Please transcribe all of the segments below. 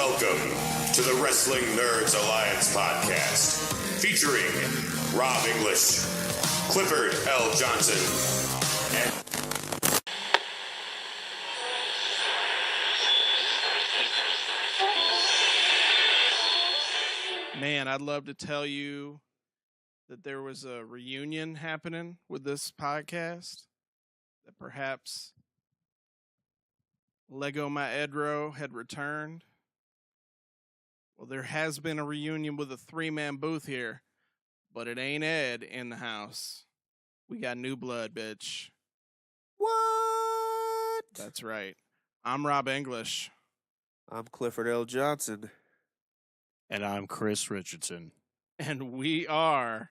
Welcome to the Wrestling Nerds Alliance podcast, featuring Robb English, Clifford L. Johnson, and Man, I'd love to tell you that there was a reunion happening with this podcast, that perhaps Lego Maedro had returned. Well, there has been a reunion with a three-man booth here, but it ain't Ed in the house. We got new blood, bitch. What? That's right. I'm Robb English. I'm Clifford L. Johnson. And I'm Chris Richardson. And we are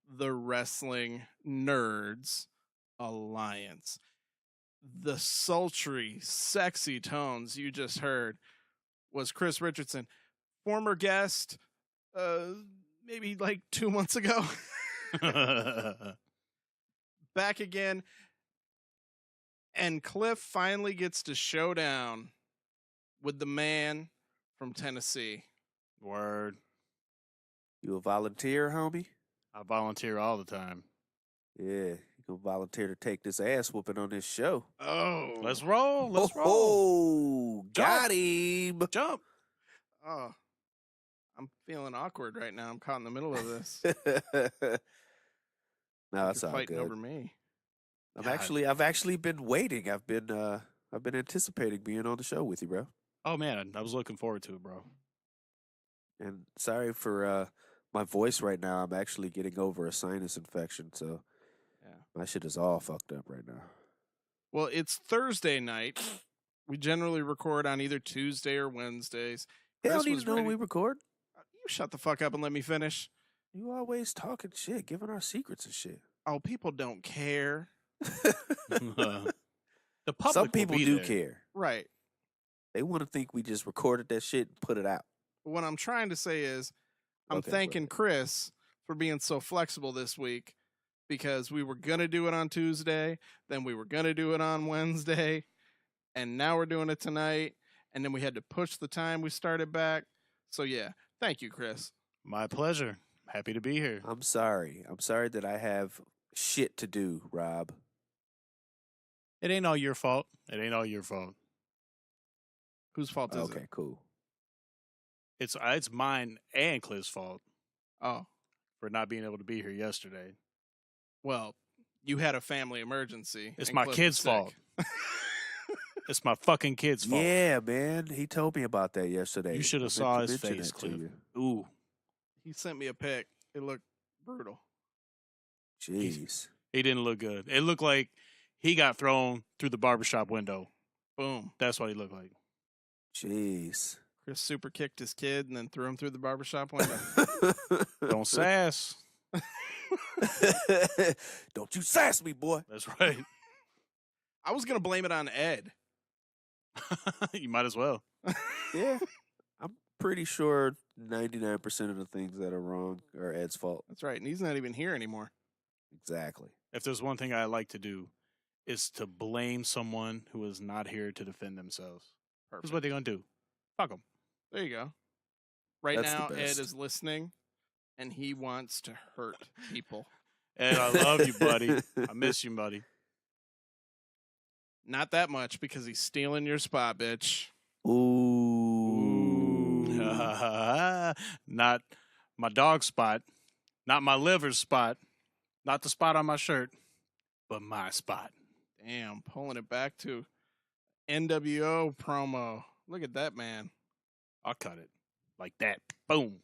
the Wrestling Nerds Alliance. The sultry, sexy tones you just heard was Chris Richardson, former guest, maybe like 2 months ago. Back again. And Cliff finally gets to show down with the man from Tennessee. Word. You a volunteer, homie? I volunteer all the time. Yeah, you gonna volunteer to take this ass whooping on this show. Oh. Let's roll. Let's roll. Oh, got him. Jump. Oh. I'm feeling awkward right now. I'm caught in the middle of this. No, that's You're all fighting good. over me. I've actually been waiting. I've been anticipating being on the show with you, bro. Oh, man. I was looking forward to it, bro. And sorry for my voice right now. I'm actually getting over a sinus infection, so Yeah. my shit is all fucked up right now. Well, it's Thursday night. We generally record on either Tuesday or Wednesdays. Hell, Chris don't was even know when ready- we record. You shut the fuck up and let me finish. You always talking shit, giving our secrets and shit. Oh, people don't care. The public Some will people be do there. care. Right. They want to think we just recorded that shit and put it out. What I'm trying to say is I'm Okay, thanking go Chris for being so flexible this week, because we were going to do it on Tuesday, then we were going to do it on Wednesday, and now we're doing it tonight, and then we had to push the time we started back. So, yeah, thank you, Chris. My pleasure. Happy to be here. I'm sorry. I'm sorry that I have shit to do, Rob. It ain't all your fault. It ain't all your fault. Whose fault is Okay, it? cool. It's mine and Cliff's fault Oh, for not being able to be here yesterday. well, you had a family emergency. It's and my Cliff was kid's sick. fault. It's my fucking kid's fault. Yeah, man. He told me about that yesterday. You should I have saw meant to his mention face, that to Cliff. you. Ooh. He sent me a pic. It looked brutal. Jeez. He didn't look good. It looked like he got thrown through the barbershop window. Boom. That's what he looked like. Jeez. Chris super kicked his kid and then threw him through the barbershop window. Don't sass. Don't you sass me, boy. That's right. I was going to blame it on Ed. You might as well. Yeah. I'm pretty sure 99% of the things that are wrong are Ed's fault. That's right. And he's not even here anymore. Exactly. If there's one thing I like to do, is to blame someone who is not here to defend themselves. This is what they're going to do. Fuck them. There you go. Right That's the now, Ed best. is listening, and he wants to hurt people. And I love you, buddy. I miss you, buddy. Not that much, because he's stealing your spot, bitch. Ooh. Not my dog spot. Not my liver spot. Not the spot on my shirt. But my spot. Damn, pulling it back to NWO promo. Look at that, man. I'll cut it. Like that. Boom.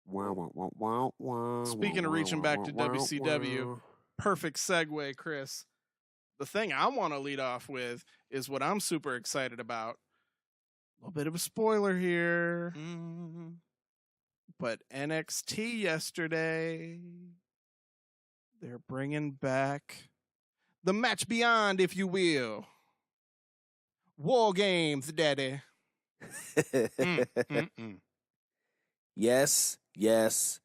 Wow, wow, wow, wow, wow, Speaking of wow, reaching wow, back to wow, WCW, wow. Perfect segue, Chris. The thing I want to lead off with is what I'm super excited about. A little bit of a spoiler here, but NXT yesterday, they're bringing back the match beyond, if you will. WarGames, daddy. Yes, yes,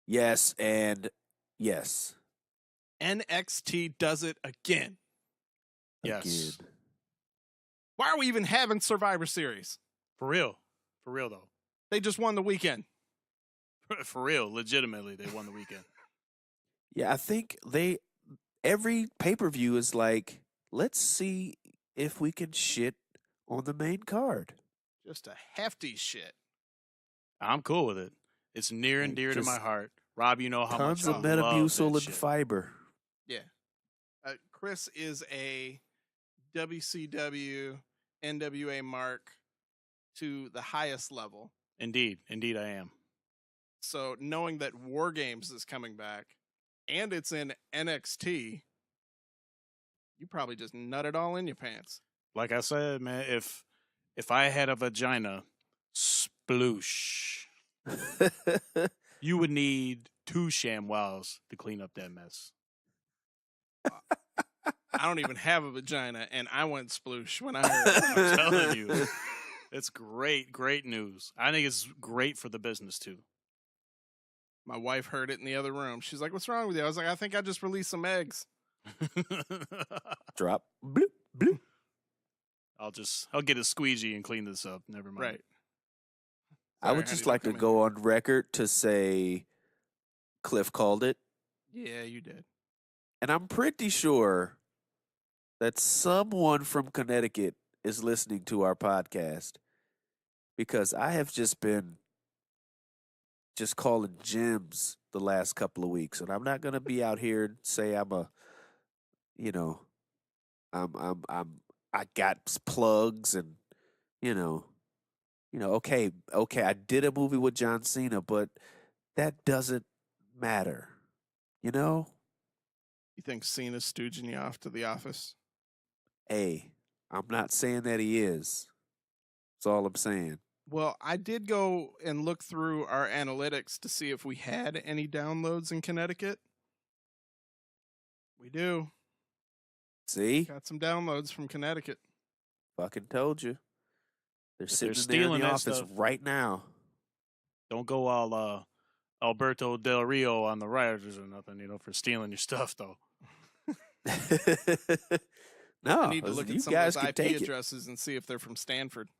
yes, and yes. NXT does it again. Yes. Again. Why are we even having Survivor Series? For real. For real, though. They just won the weekend. For real. Legitimately, they won the weekend. Yeah, I think every pay-per-view is like, let's see if we can shit on the main card. Just a hefty shit. I'm cool with it. It's near and Like, dear to my just heart. Rob, you know how much Tons I of love Metamucil that and shit. fiber. Yeah. Chris is a WCW NWA mark to the highest level. Indeed. Indeed, I am. So knowing that WarGames is coming back and it's in NXT, you probably just nut it all in your pants. Like I said, man, if I had a vagina, sploosh, you would need 2 ShamWows to clean up that mess. I don't even have a vagina, and I went sploosh when I heard it. I'm telling you. It's great news. I think it's great for the business, too. My wife heard it in the other room. She's like, "What's wrong with you?" I was like, "I think I just released some eggs." Drop. Bloop, bloop. I'll get a squeegee and clean this up. Never mind. Right. I Sorry, would honey, just don't like to come in go here. on record to say Cliff called it. Yeah, you did. And I'm pretty sure that someone from Connecticut is listening to our podcast, because I have just been calling gyms the last couple of weeks, and I'm not going to be out here and say I'm a, you know, I got plugs and, okay, I did a movie with John Cena, but that doesn't matter, you know? You think Cena's stooging you off to the office? Hey, I'm not saying that he is. That's all I'm saying. Well, I did go and look through our analytics to see if we had any downloads in Connecticut. We do. See? Got some downloads from Connecticut. Fucking told you. They're If sitting they're in there in stealing the that office stuff- right now. Don't go all Alberto Del Rio on the rioters or nothing, for stealing your stuff, though. No, I need to look you at some guys of can those IP take it. addresses and see if they're from Stanford.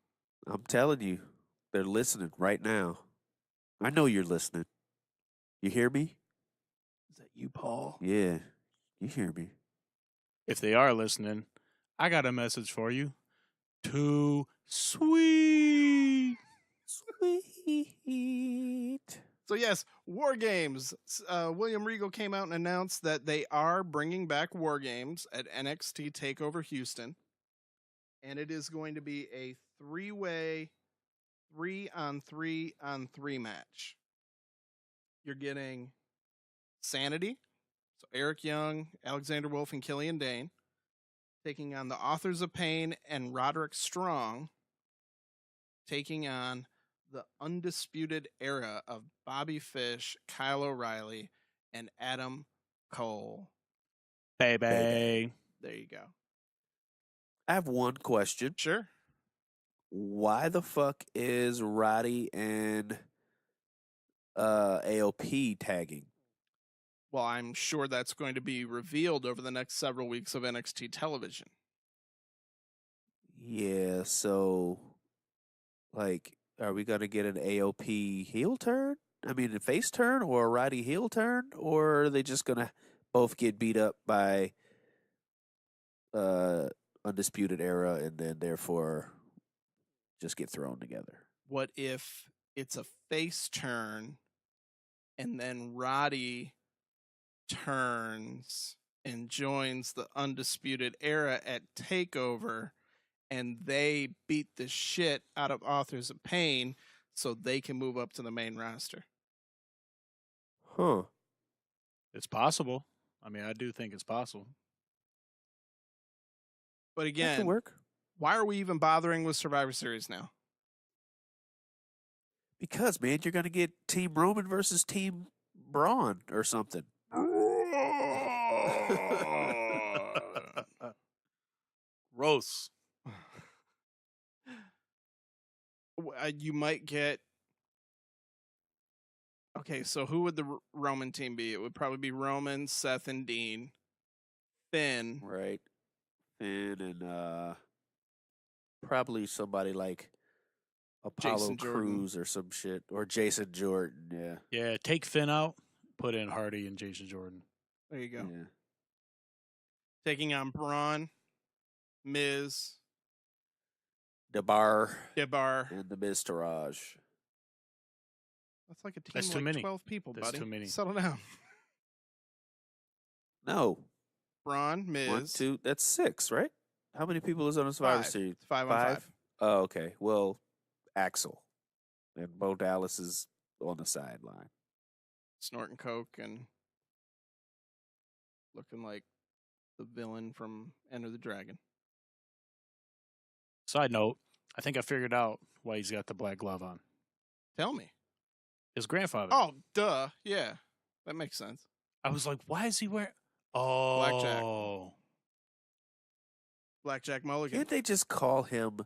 I'm telling you, they're listening right now. I know you're listening. You hear me? Is that you, Paul? Yeah, you hear me. If they are listening, I got a message for you. Too sweet. Sweet. So yes, WarGames. William Regal came out and announced that they are bringing back WarGames at NXT TakeOver Houston, and it is going to be a 3-way, 3-on-3-on-3 match. You're getting Sanity, so Eric Young, Alexander Wolf, and Killian Dane, taking on the Authors of Pain and Roderick Strong, taking on the Undisputed Era of Bobby Fish, Kyle O'Reilly, and Adam Cole. Baby. There you go. I have one question. Sure. Why the fuck is Roddy and AOP tagging? Well, I'm sure that's going to be revealed over the next several weeks of NXT television. Yeah, so, like, are we going to get an AOP heel turn? I mean, a face turn or a Roddy heel turn? Or are they just going to both get beat up by Undisputed Era and then therefore just get thrown together? What if it's a face turn and then Roddy turns and joins the Undisputed Era at TakeOver and they beat the shit out of Authors of Pain so they can move up to the main roster? Huh. It's possible. I mean, I do think it's possible. But That could again, work. why are we even bothering with Survivor Series now? Because, man, you're going to get Team Roman versus Team Braun or something. Gross. You might get. Okay, so who would the Roman team be? It would probably be Roman, Seth, and Dean, Finn. Right. And probably somebody like Apollo Jason Jordan. Crews or some shit. Or Jason Jordan, yeah. Yeah, take Finn out, put in Hardy and Jason Jordan. There you go. Yeah. Taking on Braun, Miz, Debar Debar. and the Miz Taraj. That's like a team That's of too like many. 12 people, That's buddy. too many. Settle down. No. Braun, Miz. 1, 2, that's 6, right? How many people is on the Survivor 5. Series? It's 5 on 5. Oh, okay. Well, Axel. And Bo Dallas is on the sideline. Snorting coke and looking like the villain from Enter the Dragon. Side note, I think I figured out why he's got the black glove on. Tell me. His grandfather. Oh, duh. Yeah. That makes sense. I was like, why is he wearing... Oh. Blackjack. Blackjack Mulligan. Can't they just call him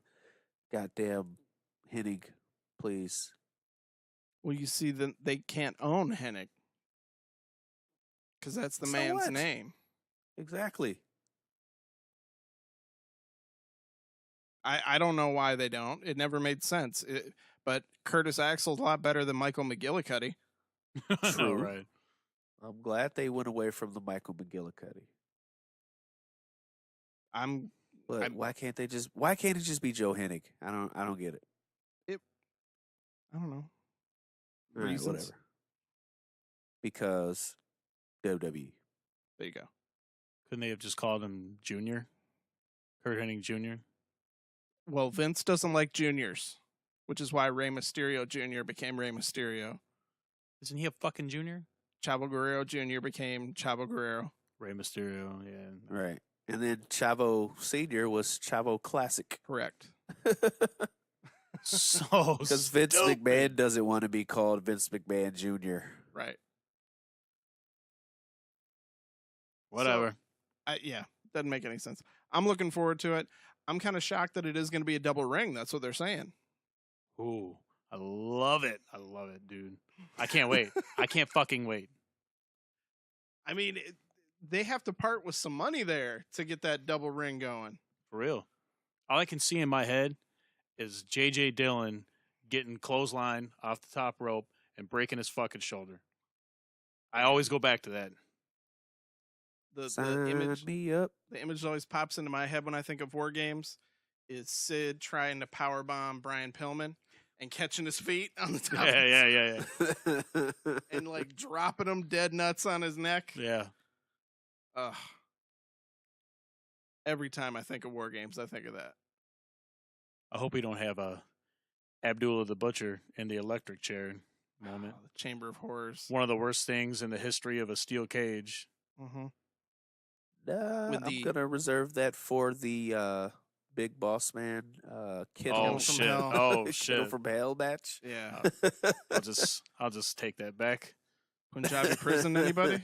goddamn Hennig, please? Well, you see, they can't own Hennig. Because that's the So man's what? name. Exactly. I don't know why they don't. It never made sense. But Curtis Axel's a lot better than Michael McGillicuddy. I know, True. right? I'm glad they went away from the Michael McGillicuddy. But why can't it just be Joe Hennig? I don't get it. I don't know. All right, Reasons. whatever. Because WWE. There you go. Couldn't they have just called him Junior? Kurt Hennig Jr.? Well, Vince doesn't like juniors, which is why Rey Mysterio Jr. became Rey Mysterio. Isn't he a fucking junior? Chavo Guerrero Jr. became Chavo Guerrero. Rey Mysterio, yeah. Right. And then Chavo Sr. was Chavo Classic. Correct. So Because Vince stupid. McMahon doesn't want to be called Vince McMahon Jr. Right. Whatever. Yeah, doesn't make any sense. I'm looking forward to it. I'm kind of shocked that it is going to be a double ring. That's what they're saying. Ooh, I love it. I love it, dude. I can't wait. I can't fucking wait. I mean, they have to part with some money there to get that double ring going. For real. All I can see in my head is J.J. Dillon getting clothesline off the top rope and breaking his fucking shoulder. I always go back to that. The Sign image me up. the image that always pops into my head when I think of WarGames is Sid trying to powerbomb Brian Pillman and catching his feet on the top Yeah. and like dropping him dead nuts on his neck. Yeah. Ugh. Every time I think of WarGames, I think of that. I hope we don't have a Abdullah the Butcher in the electric chair moment. The Chamber of Horrors. One of the worst things in the history of a steel cage. Mm-hmm. I'm gonna reserve that for the Big Boss Man Kiddo Oh from shit! Hell. Oh Kiddo shit! from Hell match. Yeah. I'll just take that back. Punjabi Prison, anybody?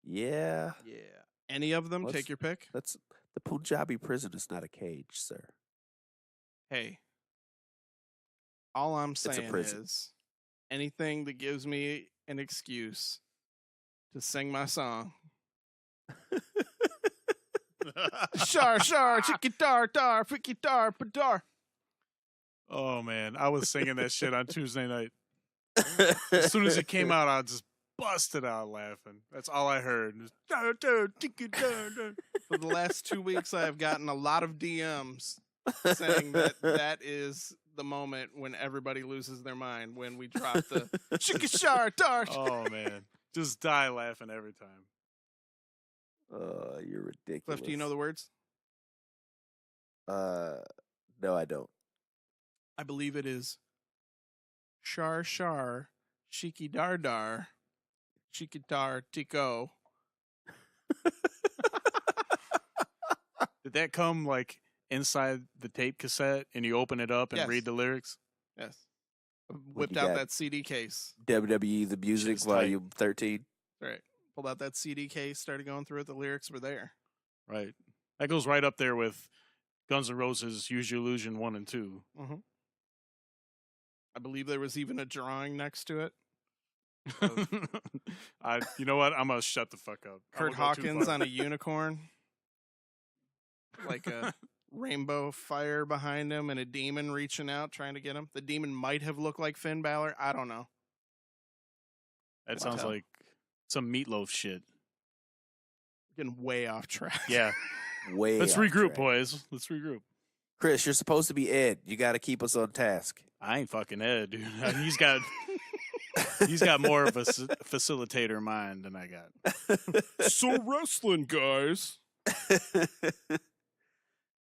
Yeah, Yeah. Any of them? What's- Take your pick. that's the Punjabi prison is not a cage, sir. Hey. All I'm a saying prison. is anything that gives me an excuse to sing my song. Shar, chicky dar, dar, freaky dar, padar. Oh man, I was singing that shit on Tuesday night. As soon as it came out, I just busted out laughing. That's all I heard. Just, dar, dar, ticky, dar, dar. For the last 2 weeks, I have gotten a lot of DMs saying that is the moment when everybody loses their mind, when we drop the chicky shar, dar. Oh man, just die laughing every time. You're ridiculous. Cliff, do you know the words? No, I don't. I believe it is Shar Shar, Shiki Dar Dar, Shiki Dar Tico. Did that come like inside the tape cassette and you open it up and Yes. read the lyrics? Yes. Whipped you out got? that CD case. WWE The Music Shit's tight. Volume 13. Right. Pulled out that CD case, started going through it. The lyrics were there. Right. That goes right up there with Guns N' Roses' Use Your Illusion 1 and 2. Mm-hmm. I believe there was even a drawing next to it. Of You know what? I'm gonna shut the fuck up. Kurt Hawkins on a unicorn. Like rainbow fire behind him and a demon reaching out trying to get him. The demon might have looked like Finn Balor. I don't know. That sounds like some meatloaf shit. Getting way off track. Yeah. Let's regroup, boys. Let's regroup. Chris, you're supposed to be Ed. You got to keep us on task. I ain't fucking Ed, dude. He's got more of a facilitator mind than I got. So wrestling, guys.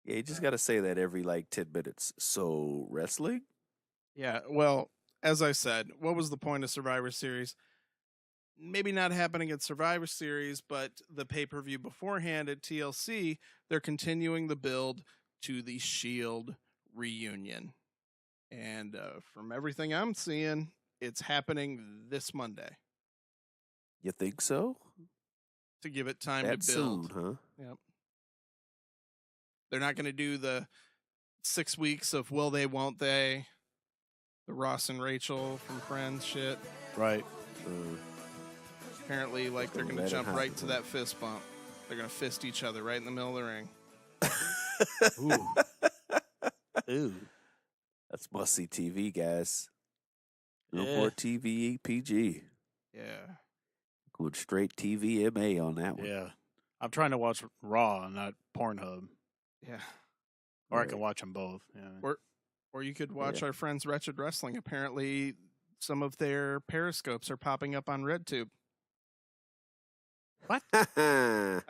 Yeah, you just got to say that every 10 minutes. So wrestling? Yeah, well, as I said, what was the point of Survivor Series? Maybe not happening at Survivor Series, but the pay-per-view beforehand at TLC, they're continuing the build to the Shield reunion. And from everything I'm seeing, it's happening this Monday. You think so? To give it time That to build. soon, huh? Yep. They're not going to do the 6 weeks of will they, won't they, the Ross and Rachel from Friends shit. Right. Apparently, they're going to jump right to that fist bump. They're going to fist each other right in the middle of the ring. Ooh. That's must-see TV, guys. No Yeah. more TV PG. Yeah. Going straight TVMA on that one. Yeah. I'm trying to watch Raw, not Pornhub. Yeah. Or I can watch them both. Yeah. Or you could watch our friends Wretched Wrestling. Apparently, some of their periscopes are popping up on RedTube. What? Yeah.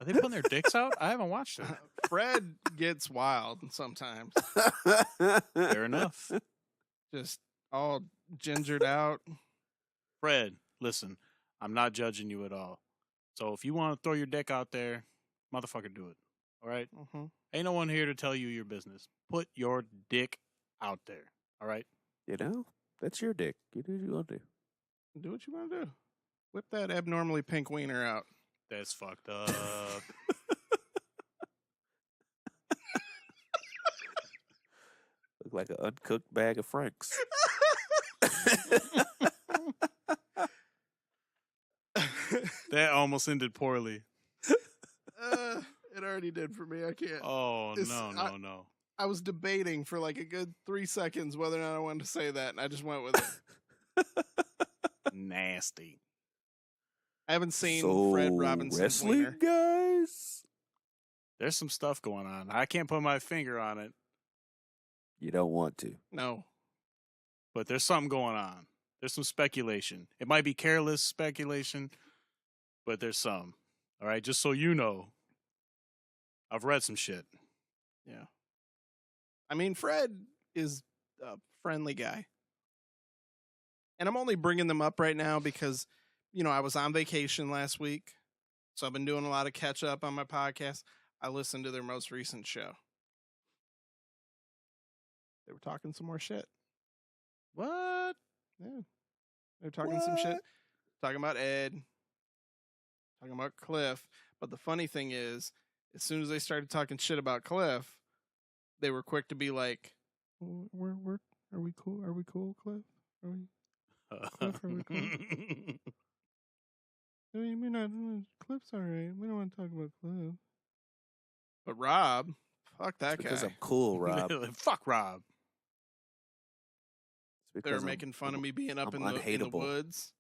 Are they putting their dicks out? I haven't watched it. Fred gets wild sometimes. Fair enough. Just all gingered out. Fred, listen, I'm not judging you at all. So if you want to throw your dick out there, motherfucker, do it. All right? Mm-hmm. Ain't no one here to tell you your business. Put your dick out there. All right? That's your dick. You do what you want to do. Do what you want to do. Whip that abnormally pink wiener out. That's fucked up. Look like an uncooked bag of Franks. That almost ended poorly. It already did for me. I can't. Oh, no. I was debating for a good 3 seconds whether or not I wanted to say that, and I just went with it. Nasty. I haven't seen So, Fred Robinson's wrestling, wiener. guys? There's some stuff going on. I can't put my finger on it, You don't want to. No. but there's something going on. There's some speculation. It might be careless speculation, but there's some. All right, just so you know, I've read some shit. Yeah. I mean, Fred is a friendly guy. And I'm only bringing them up right now because, I was on vacation last week. So I've been doing a lot of catch up on my podcast. I listened to their most recent show. They were talking some more shit. What? Yeah. They're talking some shit. Talking about Ed. Talking about Cliff. But the funny thing is, as soon as they started talking shit about Cliff, they were quick to be like, "We're are we cool? Are we cool, Cliff? Are we? Cliff, are we cool? I mean, we're not. Cliff's all right. We don't want to talk about Cliff." But Robb, fuck that Because guy. I'm cool, Rob. Fuck Rob. They were making fun of me being up in the unhateable. woods.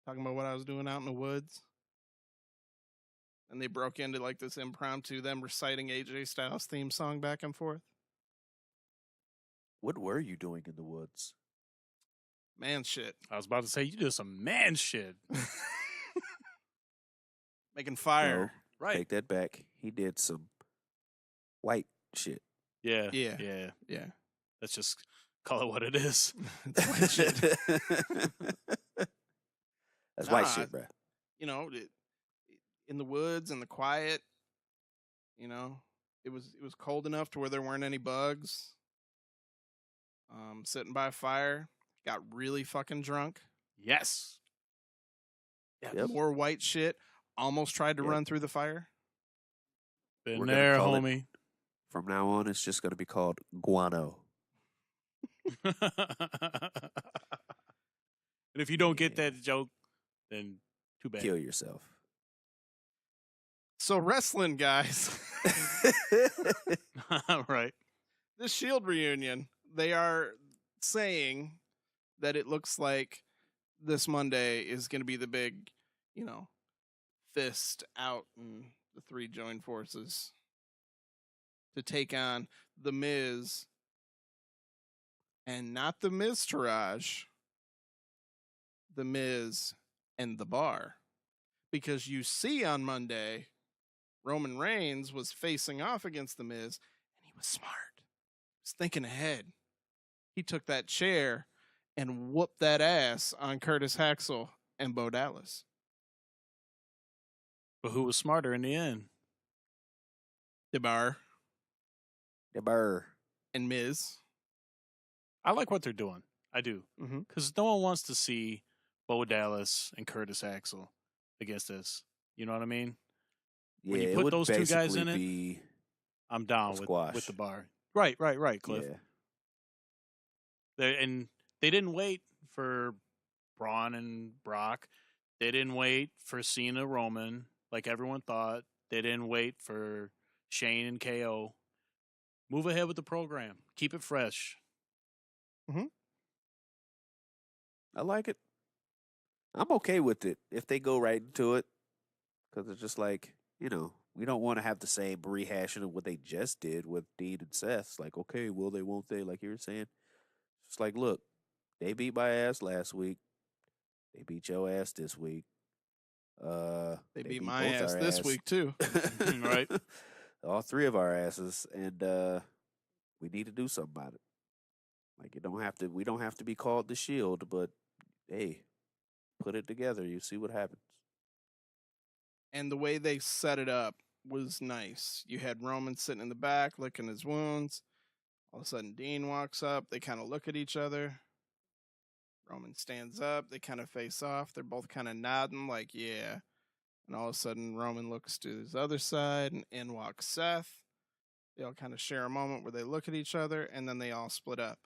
Talking about what I was doing out in the woods. And they broke into this impromptu, them reciting AJ Styles' theme song back and forth. What were you doing in the woods? Man shit. I was about to say, you did some man shit. Making fire. No, Right. Take that back. He did some white shit. Yeah. Yeah. Yeah. Yeah. Let's just call it what it is. It's white shit. That's Nah, white shit, bro. In the woods, in the quiet, it was cold enough to where there weren't any bugs. Sitting by a fire, got really fucking drunk. Yes. Yep. More white shit. Almost tried to Yep. run through the fire. Been We're gonna there, call it- homie. From now on, it's just going to be called guano. And if you don't get that joke, then too bad. Kill yourself. So wrestling guys, Right. this Shield reunion, they are saying that it looks like this Monday is going to be the big, fist out and the three join forces to take on The Miz, and not The Miz Taraj, The Miz and The Bar. Because you see on Monday, Roman Reigns was facing off against The Miz, and he was smart. He was thinking ahead. He took that chair and whooped that ass on Curtis Haxel and Bo Dallas. But who was smarter in the end? The Bar The Burr. and Miz. I like what they're doing. I do. Mm-hmm. Because no one wants to see Bo Dallas and Curtis Axel against this. You know what I mean? Yeah, When you it put would those two guys basically in it, be I'm down squash. with the Bar. Right, Cliff. Yeah. And they didn't wait for Braun and Brock. They didn't wait for Cena Roman like everyone thought. They didn't wait for Shane and KO. Move ahead with the program. Keep it fresh. I like it. I'm okay with it if they go right into it, because it's just like, we don't want to have the same rehashing of what they just did with Dean and Seth. It's like, okay, will they, won't they? Like you were saying, it's like, look, they beat my ass last week. They beat your ass this week. They beat my both ass our this week, too. Right. All three of our asses, and we need to do something about it. Like, we don't have to be called the Shield, but hey, put it together. You see what happens. And the way they set it up was nice. You had Roman sitting in the back, licking his wounds. All of a sudden, Dean walks up. They kind of look at each other. Roman stands up. They kind of face off. They're both kind of nodding like, yeah. And all of a sudden, Roman looks to his other side, and in walks Seth. They all kind of share a moment where they look at each other, and then they all split up.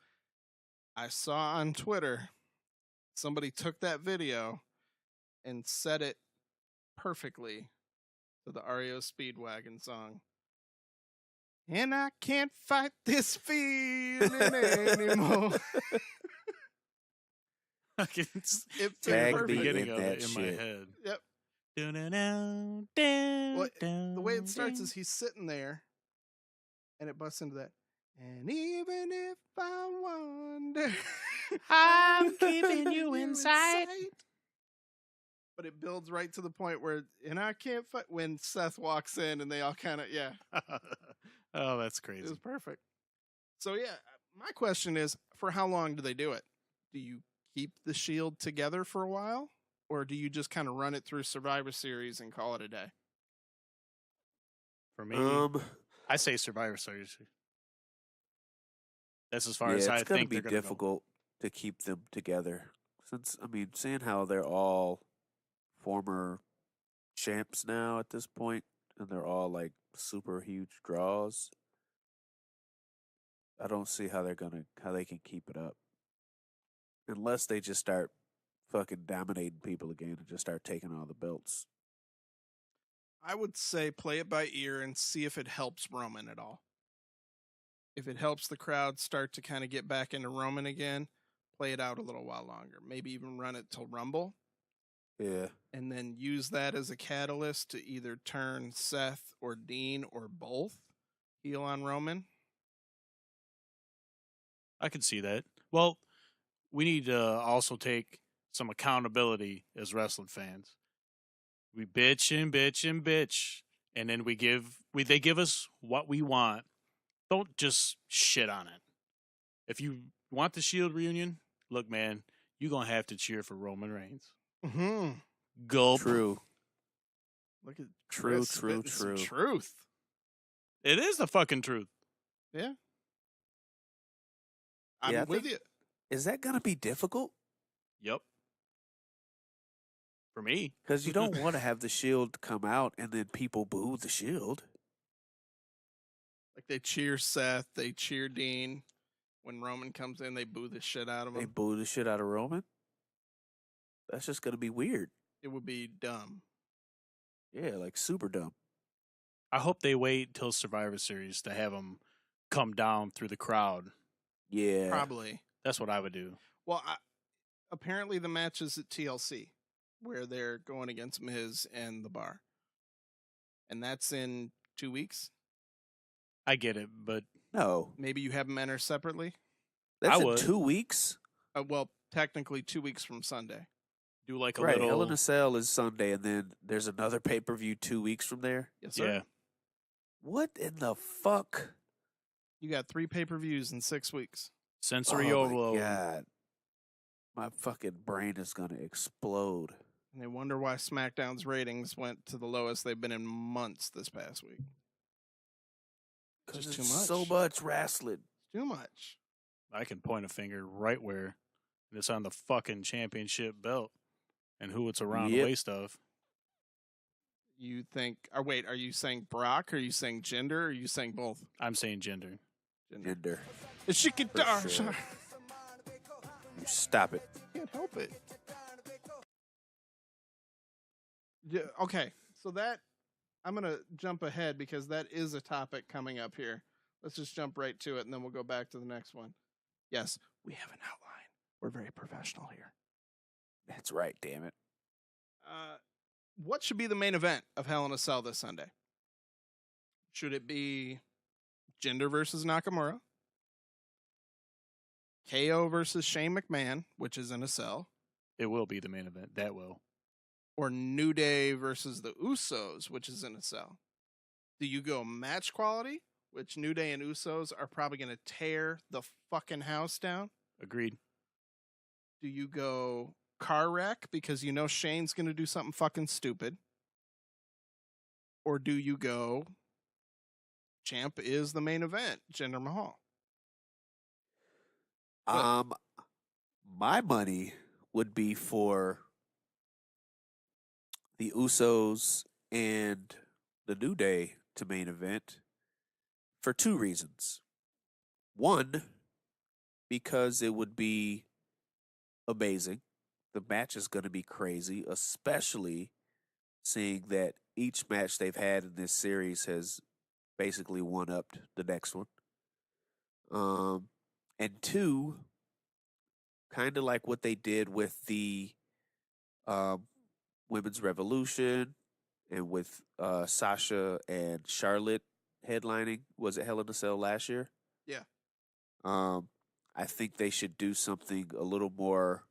I saw on Twitter, somebody took that video and set it perfectly to the REO Speedwagon song. And I can't fight this feeling anymore. I can It see Tag the me beginning in of that it in my shit. head. Yep. Dun-dun-dun, Well, dun, the way it starts dun. is he's sitting there, and it busts into that. And even if I wonder, I'm keeping you in sight. But it builds right to the point where, and I can't fight, when Seth walks in and they all kind of, Oh, that's it crazy. was perfect. So, my question is, for how long do they do it? Do you keep the Shield together for a while? Or do you just kind of run it through Survivor Series and call it a day? For me, I say Survivor Series. That's as far as I it's going to think be they're going to go. difficult to keep them together. Since, seeing how they're all former champs now at this point, and they're all like super huge draws, I don't see how they can keep it up. Unless they just start fucking dominating people again and just start taking all the belts. I would say play it by ear and see if it helps Roman at all. If it helps the crowd start to kind of get back into Roman again, play it out a little while longer. Maybe even run it till Rumble. Yeah. And then use that as a catalyst to either turn Seth or Dean or both heel on Roman. I can see that. Well, we need to also take some accountability as wrestling fans. We bitch and bitch and bitch, and then they give us what we want. Don't just shit on it. If you want the Shield reunion, look, man, you're gonna have to cheer for Roman Reigns. Mm-hmm. Gulp. True. Look at True, Chris true, spitting some true. truth. It is the fucking truth. Yeah. I'm Yeah, I with think- you. Is that going to be difficult? Yep. For me. Because you don't want to have the Shield come out and then people boo the Shield. Like they cheer Seth, they cheer Dean. When Roman comes in, they boo the shit out of They him. boo the shit out of Roman. That's just going to be weird. It would be dumb. Yeah, like super dumb. I hope they wait till Survivor Series to have them come down through the crowd. Yeah. Probably. That's what I would do. Well, apparently the match is at TLC, where they're going against Miz and the Bar. And that's in 2 weeks. I get it, but No. Maybe you have them enter separately. That's I in would. 2 weeks? Well, technically 2 weeks from Sunday. do like a Right. little. Hell in a Cell is Sunday, and then there's another pay-per-view 2 weeks from there? Yes, sir. Yeah. What in the fuck? You got 3 pay-per-views in 6 weeks. Sensory Oh, overload. my God. My fucking brain is going to explode. And they wonder why SmackDown's ratings went to the lowest they've been in months this past week. Because Just it's too much. so much wrestling. Too much. I can point a finger right where it's on the fucking championship belt and who it's around the Yep. waist of. You think... wait, are you saying Brock? Or are you saying gender? Or are you saying both? I'm saying gender. Gender. It's she guitar. For sure. You stop it. Can't help it. Yeah, okay, so that I'm gonna jump ahead because that is a topic coming up here. Let's just jump right to it, and then we'll go back to the next one. Yes, we have an outline. We're very professional here. That's right, damn it. What should be the main event of Hell in a Cell this Sunday? Should it be Jinder versus Nakamura? KO versus Shane McMahon, which is in a cell? It will be the main event. That will. Or New Day versus the Usos, which is in a cell? Do you go match quality, which New Day and Usos are probably going to tear the fucking house down? Agreed. Do you go car wreck because you know Shane's going to do something fucking stupid? Or do you go champ is the main event, Jinder Mahal? My money would be for the Usos and the New Day to main event for 2 reasons. One, because it would be amazing. The match is going to be crazy, especially seeing that each match they've had in this series has basically one-upped the next one. And 2, kind of like what they did with the Women's Revolution and with Sasha and Charlotte headlining. Was it Hell in a Cell last year? Yeah. I think they should do something a little more,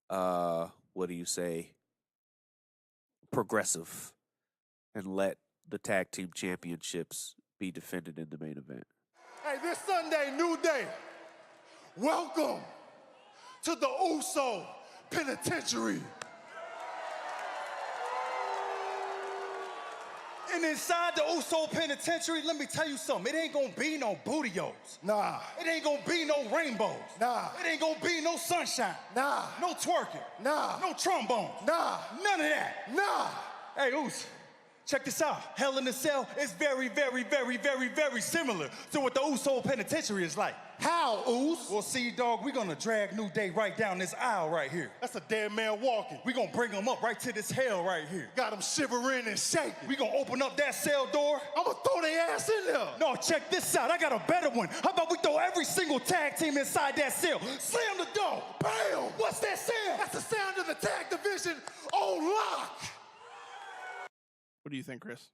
what do you say, progressive, and let the tag team championships be defended in the main event. Hey, this Sunday, New Day, welcome to the Uso Penitentiary. And inside the Uso Penitentiary, let me tell you something. It ain't gonna be no booty-os. Nah. It ain't gonna be no rainbows. Nah. It ain't gonna be no sunshine. Nah. No twerking. Nah. No trombone. Nah. None of that. Nah. Hey, Us, check this out. Hell in a Cell is very, very, very, very, very similar to what the Uso Penitentiary is like. How, Us? Well, see, dog, we're gonna drag New Day right down this aisle right here. That's a dead man walking. We're gonna bring him up right to this hell right here. Got him shivering and shaking. We gonna open up that cell door. I'm gonna throw their ass in there. No, check this out. I got a better one. How about we throw every single tag team inside that cell? Slam the door. Bam! What's that sound? That's the sound of the tag division on lock. What do you think, Chris?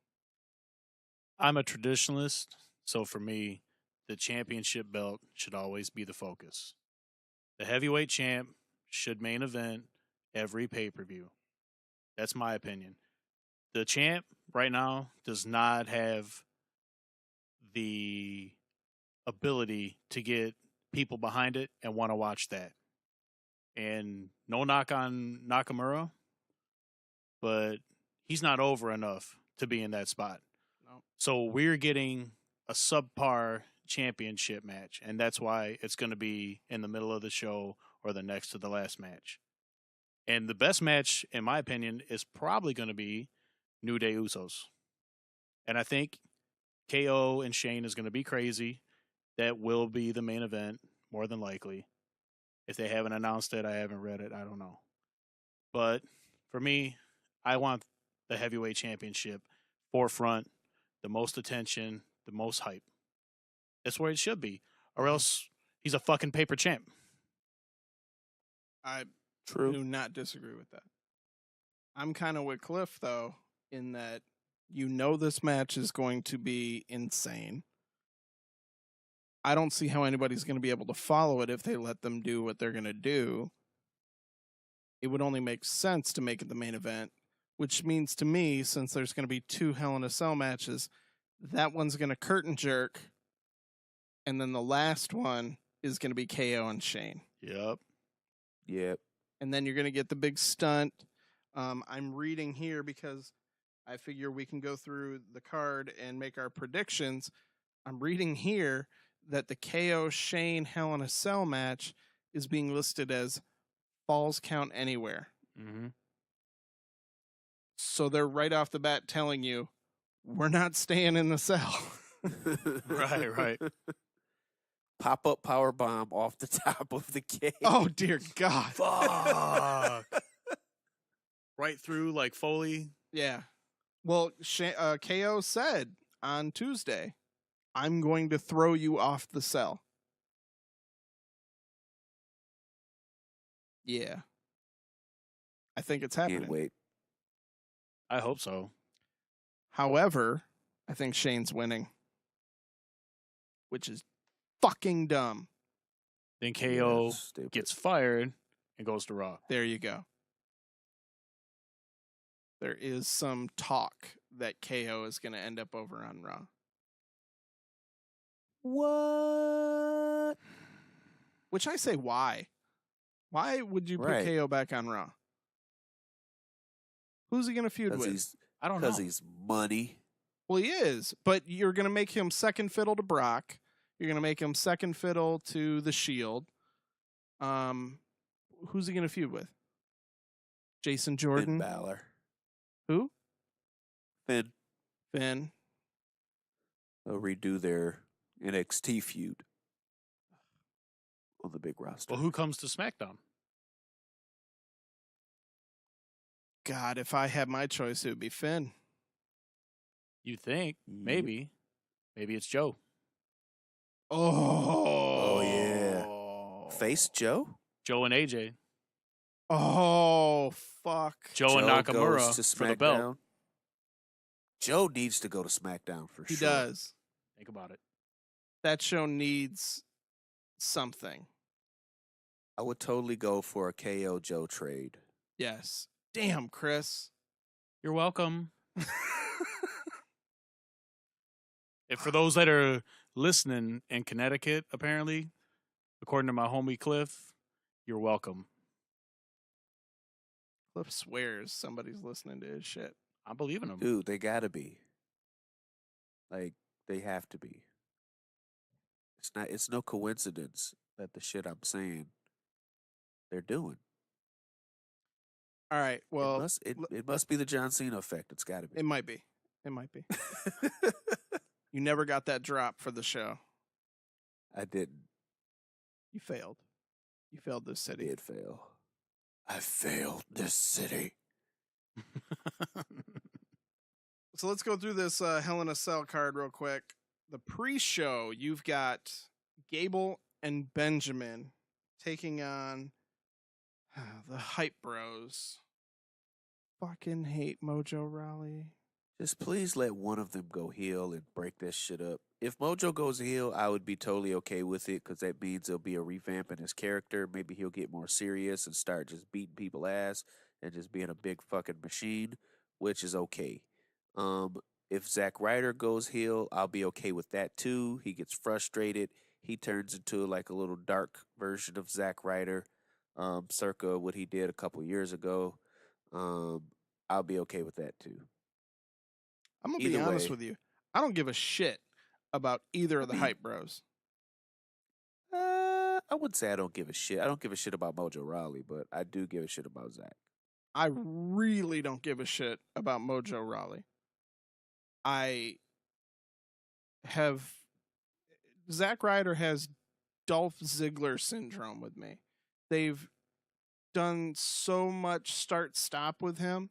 I'm a traditionalist, so for me, the championship belt should always be the focus. The heavyweight champ should main event every pay-per-view. That's my opinion. The champ right now does not have the ability to get people behind it and want to watch that. And no knock on Nakamura, but he's not over enough to be in that spot. No. So we're getting a subpar championship match, and that's why it's going to be in the middle of the show or the next to the last match. And the best match, in my opinion, is probably going to be New Day Usos. And I think KO and Shane is going to be crazy. That will be the main event, more than likely. If they haven't announced it, I haven't read it, I don't know. But for me, I want the heavyweight championship forefront, the most attention, the most hype. That's where it should be. Or else he's a fucking paper champ. I True. do not disagree with that. I'm kind of with Cliff, though, in that this match is going to be insane. I don't see how anybody's going to be able to follow it if they let them do what they're going to do. It would only make sense to make it the main event, which means to me, since there's going to be 2 Hell in a Cell matches, that one's going to curtain jerk, and then the last one is going to be KO and Shane. Yep. And then you're going to get the big stunt. I'm reading here because I figure we can go through the card and make our predictions. I'm reading here that the KO Shane Hell in a Cell match is being listed as Falls Count Anywhere. Mm-hmm. So they're right off the bat telling you, we're not staying in the cell. Right. Pop-up power bomb off the top of the cage. Oh, dear God. Fuck. Right through like Foley. Yeah. Well, KO said on Tuesday, I'm going to throw you off the cell. Yeah. I think it's happening. Can't wait. I hope so. However, I think Shane's winning, which is fucking dumb. Then KO Yeah, stupid. gets fired and goes to Raw. There you go. There is some talk that KO is going to end up over on Raw. What? Which I say, why? Why would you put Right. KO back on Raw? Who's he going to feud with? I don't know. Because he's money. Well, he is, but you're going to make him second fiddle to Brock. You're going to make him second fiddle to the Shield. Who's he going to feud with? Jason Finn Jordan? Balor. Who? Finn. Finn. They'll redo their NXT feud on the big roster. Well, who comes to SmackDown? God, if I had my choice, it would be Finn. You think? Maybe. Maybe it's Joe. Oh, yeah. Face Joe? Joe and AJ. Oh, fuck. Joe and goes Nakamura to for the belt. SmackDown. Joe needs to go to SmackDown for He sure. does. Think about it. That show needs something. I would totally go for a KO Joe trade. Yes. Damn, Chris. You're welcome. And for those that are listening in Connecticut, apparently, according to my homie Cliff, you're welcome. Cliff swears somebody's listening to his shit. I'm believing him. Dude, they gotta be. Like, they have to be. It's no coincidence that the shit I'm saying they're doing. All right. Well, it must be the John Cena effect. It's gotta be. it might be. It might be. You never got that drop for the show. I didn't. You failed. You failed this I city. did fail. I failed this city. So let's go through this Hell in a Cell card real quick. The pre-show, you've got Gable and Benjamin taking on the Hype Bros. Fucking hate Mojo Rawley. Just please let one of them go heel and break this shit up. If Mojo goes heel, I would be totally okay with it because that means there'll be a revamp in his character. Maybe he'll get more serious and start just beating people ass and just being a big fucking machine, which is okay. If Zack Ryder goes heel, I'll be okay with that too. He gets frustrated. He turns into like a little dark version of Zack Ryder, circa what he did a couple years ago. I'll be okay with that too. I'm going to be Either honest way. with you. I don't give a shit about either of the Hype Bros. I wouldn't say I don't give a shit. I don't give a shit about Mojo Rawley, but I do give a shit about Zack. I really don't give a shit about Mojo Rawley. Zack Ryder has Dolph Ziggler syndrome with me. They've done so much start-stop with him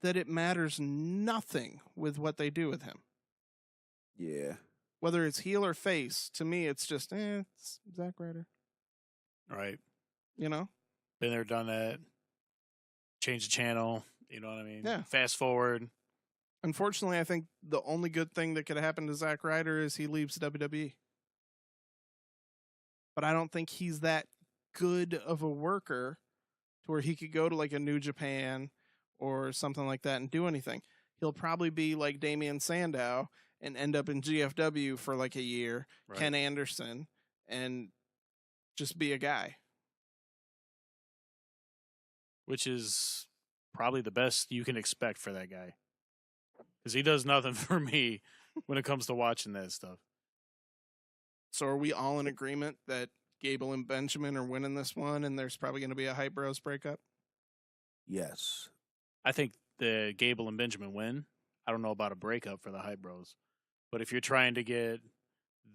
that it matters nothing with what they do with him. Yeah. Whether it's heel or face, to me, it's just, it's Zack Ryder. Right. You know? Been there, done that. Change the channel. You know what I mean? Yeah. Fast forward. Unfortunately, I think the only good thing that could happen to Zack Ryder is he leaves WWE. But I don't think he's that good of a worker to where he could go to like a New Japan or something like that and do anything. He'll probably be like Damian Sandow and end up in GFW for like a year, Right. Ken Anderson, and just be a guy. Which is probably the best you can expect for that guy. Because he does nothing for me when it comes to watching that stuff. So are we all in agreement that Gable and Benjamin are winning this one and there's probably going to be a Hype Bros breakup? Yes. I think the Gable and Benjamin win. I don't know about a breakup for the Hype Bros. But if you're trying to get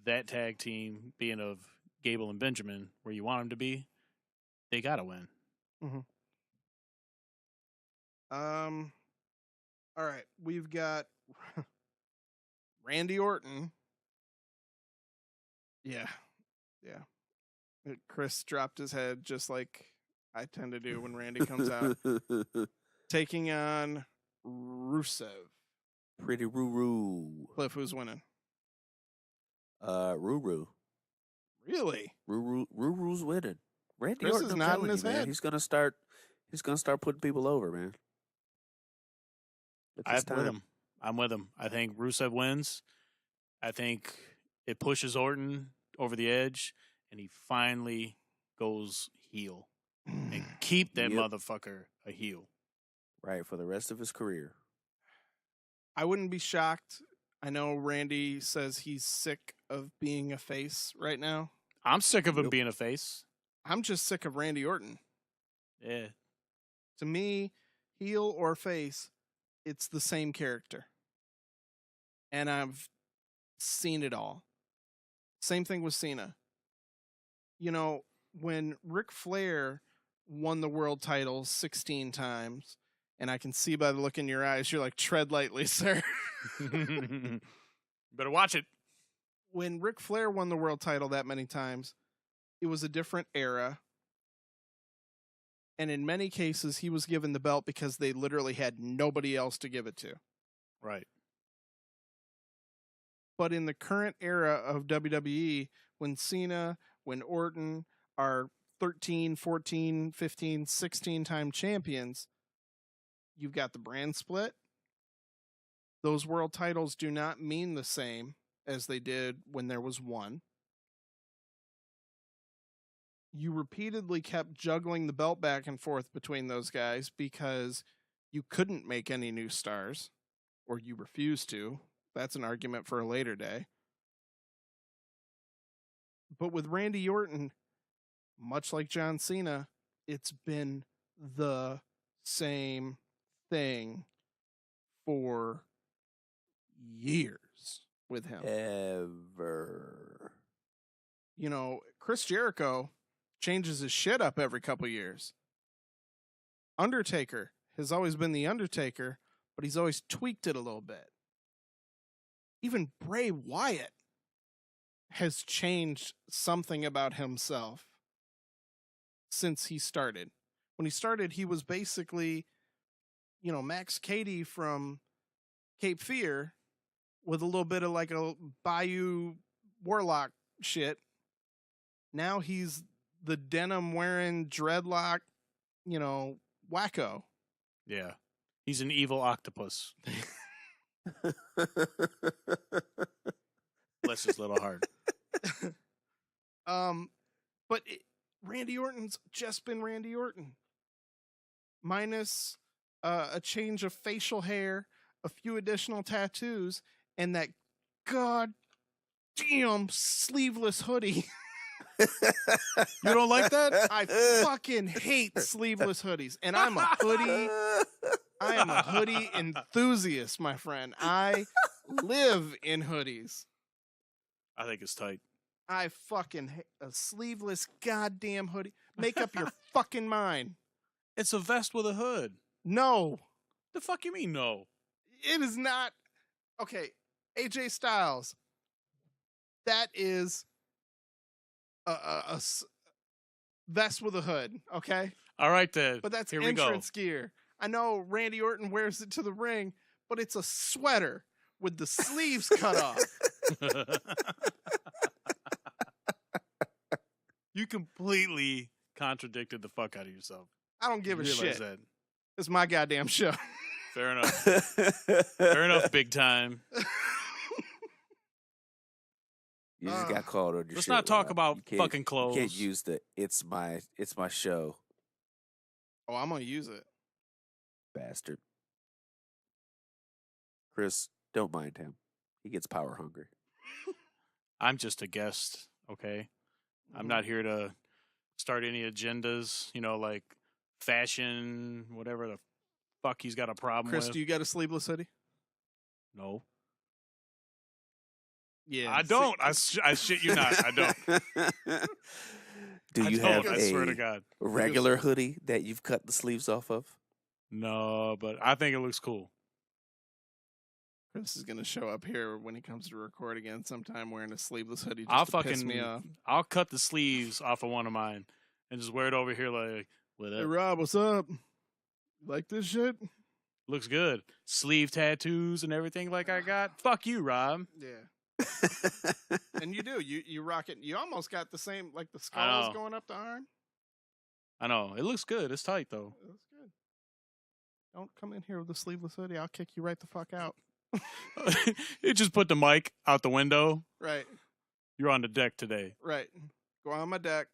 that tag team being of Gable and Benjamin where you want them to be, they got to win. Mm-hmm. All right, we've got Randy Orton. Yeah. Chris dropped his head just like I tend to do when Randy comes out. Taking on Rusev. Pretty Ruru. Cliff, who's winning? Ruru. Really? Ruru's winning. Randy Chris Orton, is I'm nodding telling his you, man, head. he's gonna start putting people over, man. I'm with him. I think Rusev wins. I think it pushes Orton over the edge, and he finally goes heel. And keep that motherfucker a heel. Right, for the rest of his career. I wouldn't be shocked. I know Randy says he's sick of being a face right now. I'm sick of him being a face. I'm just sick of Randy Orton. Yeah. To me, heel or face, it's the same character. And I've seen it all. Same thing with Cena. You know, when Ric Flair won the world title 16 times, and I can see by the look in your eyes, you're like, tread lightly, sir. Better watch it. When Ric Flair won the world title that many times, it was a different era. And in many cases, he was given the belt because they literally had nobody else to give it to. Right. But in the current era of WWE, when Cena, when Orton are 13, 14, 15, 16-time champions, you've got the brand split. Those world titles do not mean the same as they did when there was one. You repeatedly kept juggling the belt back and forth between those guys because you couldn't make any new stars, or you refused to. That's an argument for a later day. But with Randy Orton, much like John Cena, it's been the same thing for years with him. Ever. You know, Chris Jericho changes his shit up every couple years. Undertaker has always been the Undertaker, but he's always tweaked it a little bit. Even Bray Wyatt has changed something about himself since he started. When he started, he was basically, you know, Max Cady from Cape Fear with a little bit of like a Bayou Warlock shit. Now he's the denim wearing dreadlock, you know, wacko. Yeah. He's an evil octopus. Bless his little heart. But Randy Orton's just been Randy Orton. Minus a change of facial hair, a few additional tattoos, and that goddamn sleeveless hoodie. You don't like that? I fucking hate sleeveless hoodies. And I am a hoodie enthusiast, my friend. I live in hoodies. I think it's tight. I fucking hate a sleeveless goddamn hoodie. Make up your fucking mind. It's a vest with a hood. No. The fuck you mean no? It is not. Okay, AJ Styles. That is a vest with a hood, okay? All right then. But that's Here we go. entrance gear. I know Randy Orton wears it to the ring, but it's a sweater with the sleeves cut off. You completely contradicted the fuck out of yourself. I don't give a You realize shit. that. It's my goddamn show. Fair enough. Fair enough, big time. You just got called on your Let's shit, not talk Rob. about You can't- fucking clothes. You can't use the it's my show, Oh, I'm gonna use it. bastard. Chris, don't mind him. He gets power hungry. I'm just a guest, okay? I'm not here to start any agendas, like fashion, whatever the fuck he's got a problem Chris, with. do you got a sleeveless hoodie? No. Yeah, I don't. I shit you not. I don't. Do I you don't, have I swear to a God. regular hoodie that you've cut the sleeves off of? No, but I think it looks cool. Chris is gonna show up here when he comes to record again sometime wearing a sleeveless hoodie. Just I'll to piss me off. I'll cut the sleeves off of one of mine and just wear it over here like with Hey it. Rob, what's up? Like this shit? Looks good. Sleeve tattoos and everything like I got. Fuck you, Rob. Yeah. And you do. You rock it. You almost got the same, like the I skulls know. going up the arm. I know. It looks good. It's tight though. That's good. Don't come in here with a sleeveless hoodie. I'll kick you right the fuck out. You just put the mic out the window. Right. You're on the deck today. Right. Go on my deck.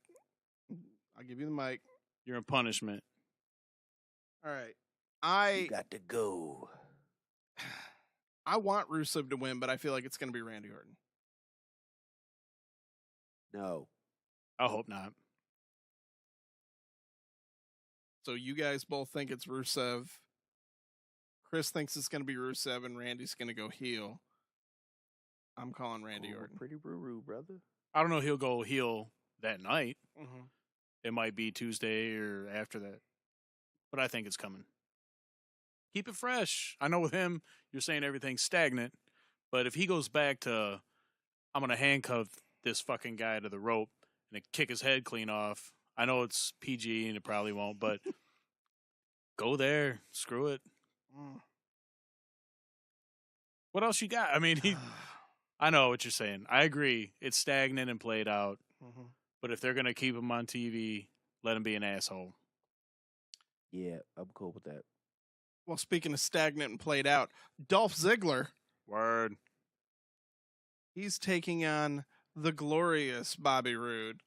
I'll give you the mic. You're in punishment. All right. You got to go. I want Rusev to win, but I feel like it's going to be Randy Orton. No. I hope not. So you guys both think it's Rusev. Chris thinks it's going to be Rusev, and Randy's going to go heel. I'm calling Randy Orton. Pretty roo-roo, brother. I don't know. He'll go heel that night. Mm-hmm. It might be Tuesday or after that, but I think it's coming. Keep it fresh. I know with him, you're saying everything's stagnant, but if he goes back to, I'm going to handcuff this fucking guy to the rope and kick his head clean off. I know it's PG and it probably won't, but go there. Screw it. What else you got? I mean, I know what you're saying. I agree. It's stagnant and played out. Mm-hmm. But if they're going to keep him on TV, let him be an asshole. Yeah, I'm cool with that. Well, speaking of stagnant and played out, Dolph Ziggler, Word. he's taking on the glorious Bobby Roode.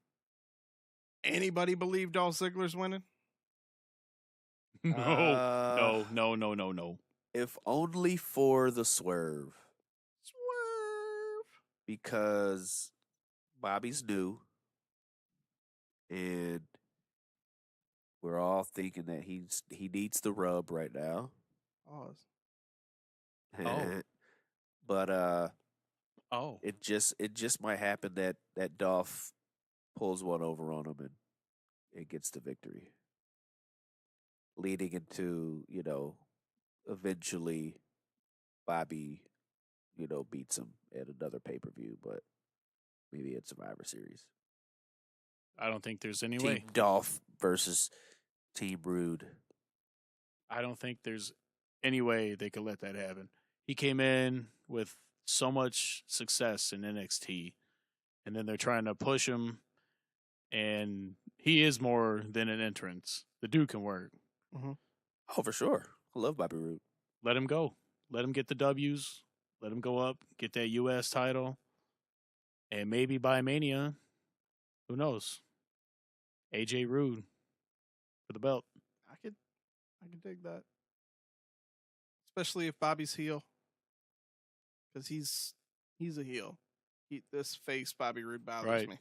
Anybody believe Dolph Ziggler's winning? No. If only for the swerve. Swerve. Because Bobby's new. And we're all thinking that he needs the rub right now. Pause. Oh. But Oh. it just might happen that Dolph pulls one over on him and gets the victory. Leading into, eventually Bobby, beats him at another pay-per-view, but maybe at Survivor Series. I don't think there's any Team way. Dolph versus Team Rude. I don't think there's any way they could let that happen. He came in with so much success in NXT, and then they're trying to push him, and he is more than an entrance. The dude can work. Mm-hmm. Oh, for sure. I love Bobby Roode. Let him go. Let him get the W's. Let him go up, get that U.S. title, and maybe by Mania, who knows? AJ Rude for the belt. I could dig that. Especially if Bobby's heel. Because he's a heel. This face Bobby Roode bothers me.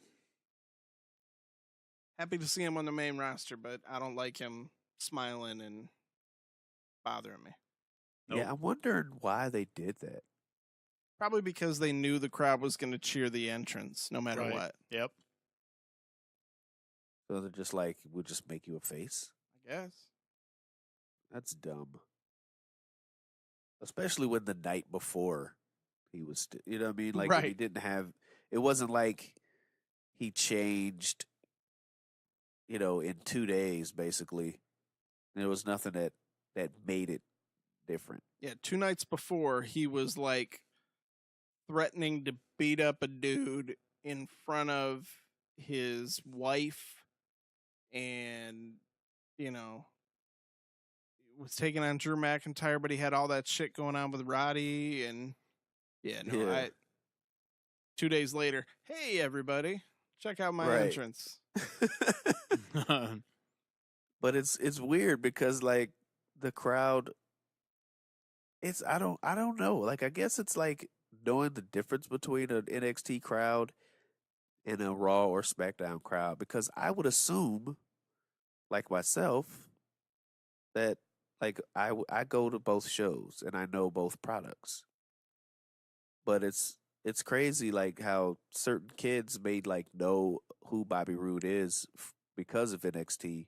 Happy to see him on the main roster, but I don't like him smiling and bothering me. Nope. Yeah, I'm wondering why they did that. Probably because they knew the crowd was going to cheer the entrance no matter what. Yep. So they're just like, we'll just make you a face? I guess. That's dumb. Especially when the night before he was, you know what I mean? Like when he Right. didn't have. It wasn't like he changed, in 2 days basically. There was nothing that made it different. Yeah, 2 nights before he was like threatening to beat up a dude in front of his wife and, was taking on Drew McIntyre, but he had all that shit going on with Roddy and Yeah. 2 days later, hey everybody, check out my Right. entrance. But it's weird because like the crowd, I don't know. Like I guess it's like knowing the difference between an NXT crowd and a Raw or SmackDown crowd, because I would assume, like myself, that like I go to both shows and I know both products. But it's crazy like how certain kids may like know who Bobby Roode is because of NXT.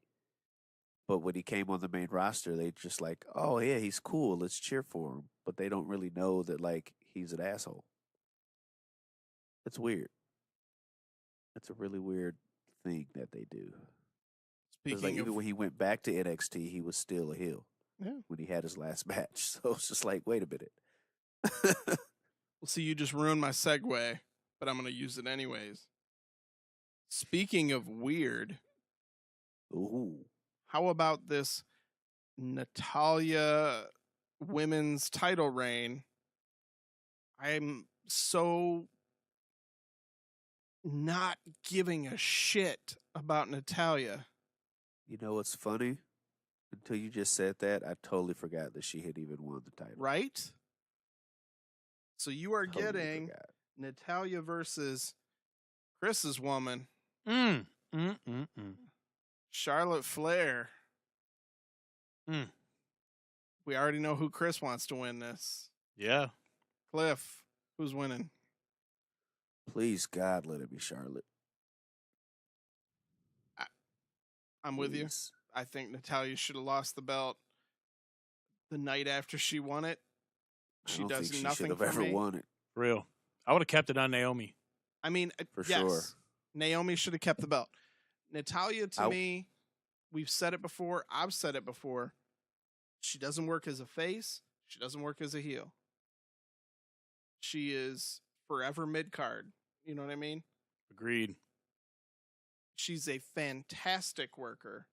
But when he came on the main roster, they just like, oh yeah, he's cool. Let's cheer for him. But they don't really know that like he's an asshole. It's weird. It's a really weird thing that they do. Because like Speaking even of, when he went back to NXT, he was still a heel yeah. when he had his last match. So it's just like, wait a minute. Well, see, you just ruined my segue, but I'm going to use it anyways. Speaking of weird, Ooh. how about this Natalya women's title reign? I'm so not giving a shit about Natalya. You know what's funny? Until you just said that, I totally forgot that she had even won the title. Right? So you are Totally getting forgot. Natalya versus Chris's woman, Charlotte Flair. We already know who Chris wants to win this. Yeah. Cliff, who's winning? Please, God, let it be Charlotte. I'm with you. Please. I think Natalya should have lost the belt the night after she won it. I She don't does think she nothing should have for ever me. won it. For real. I would have kept it on Naomi. I mean, For yes, sure. Naomi should have kept the belt. Natalya, to I- me, we've said it before. I've said it before. She doesn't work as a face. She doesn't work as a heel. She is forever mid-card. You know what I mean? Agreed. She's a fantastic worker,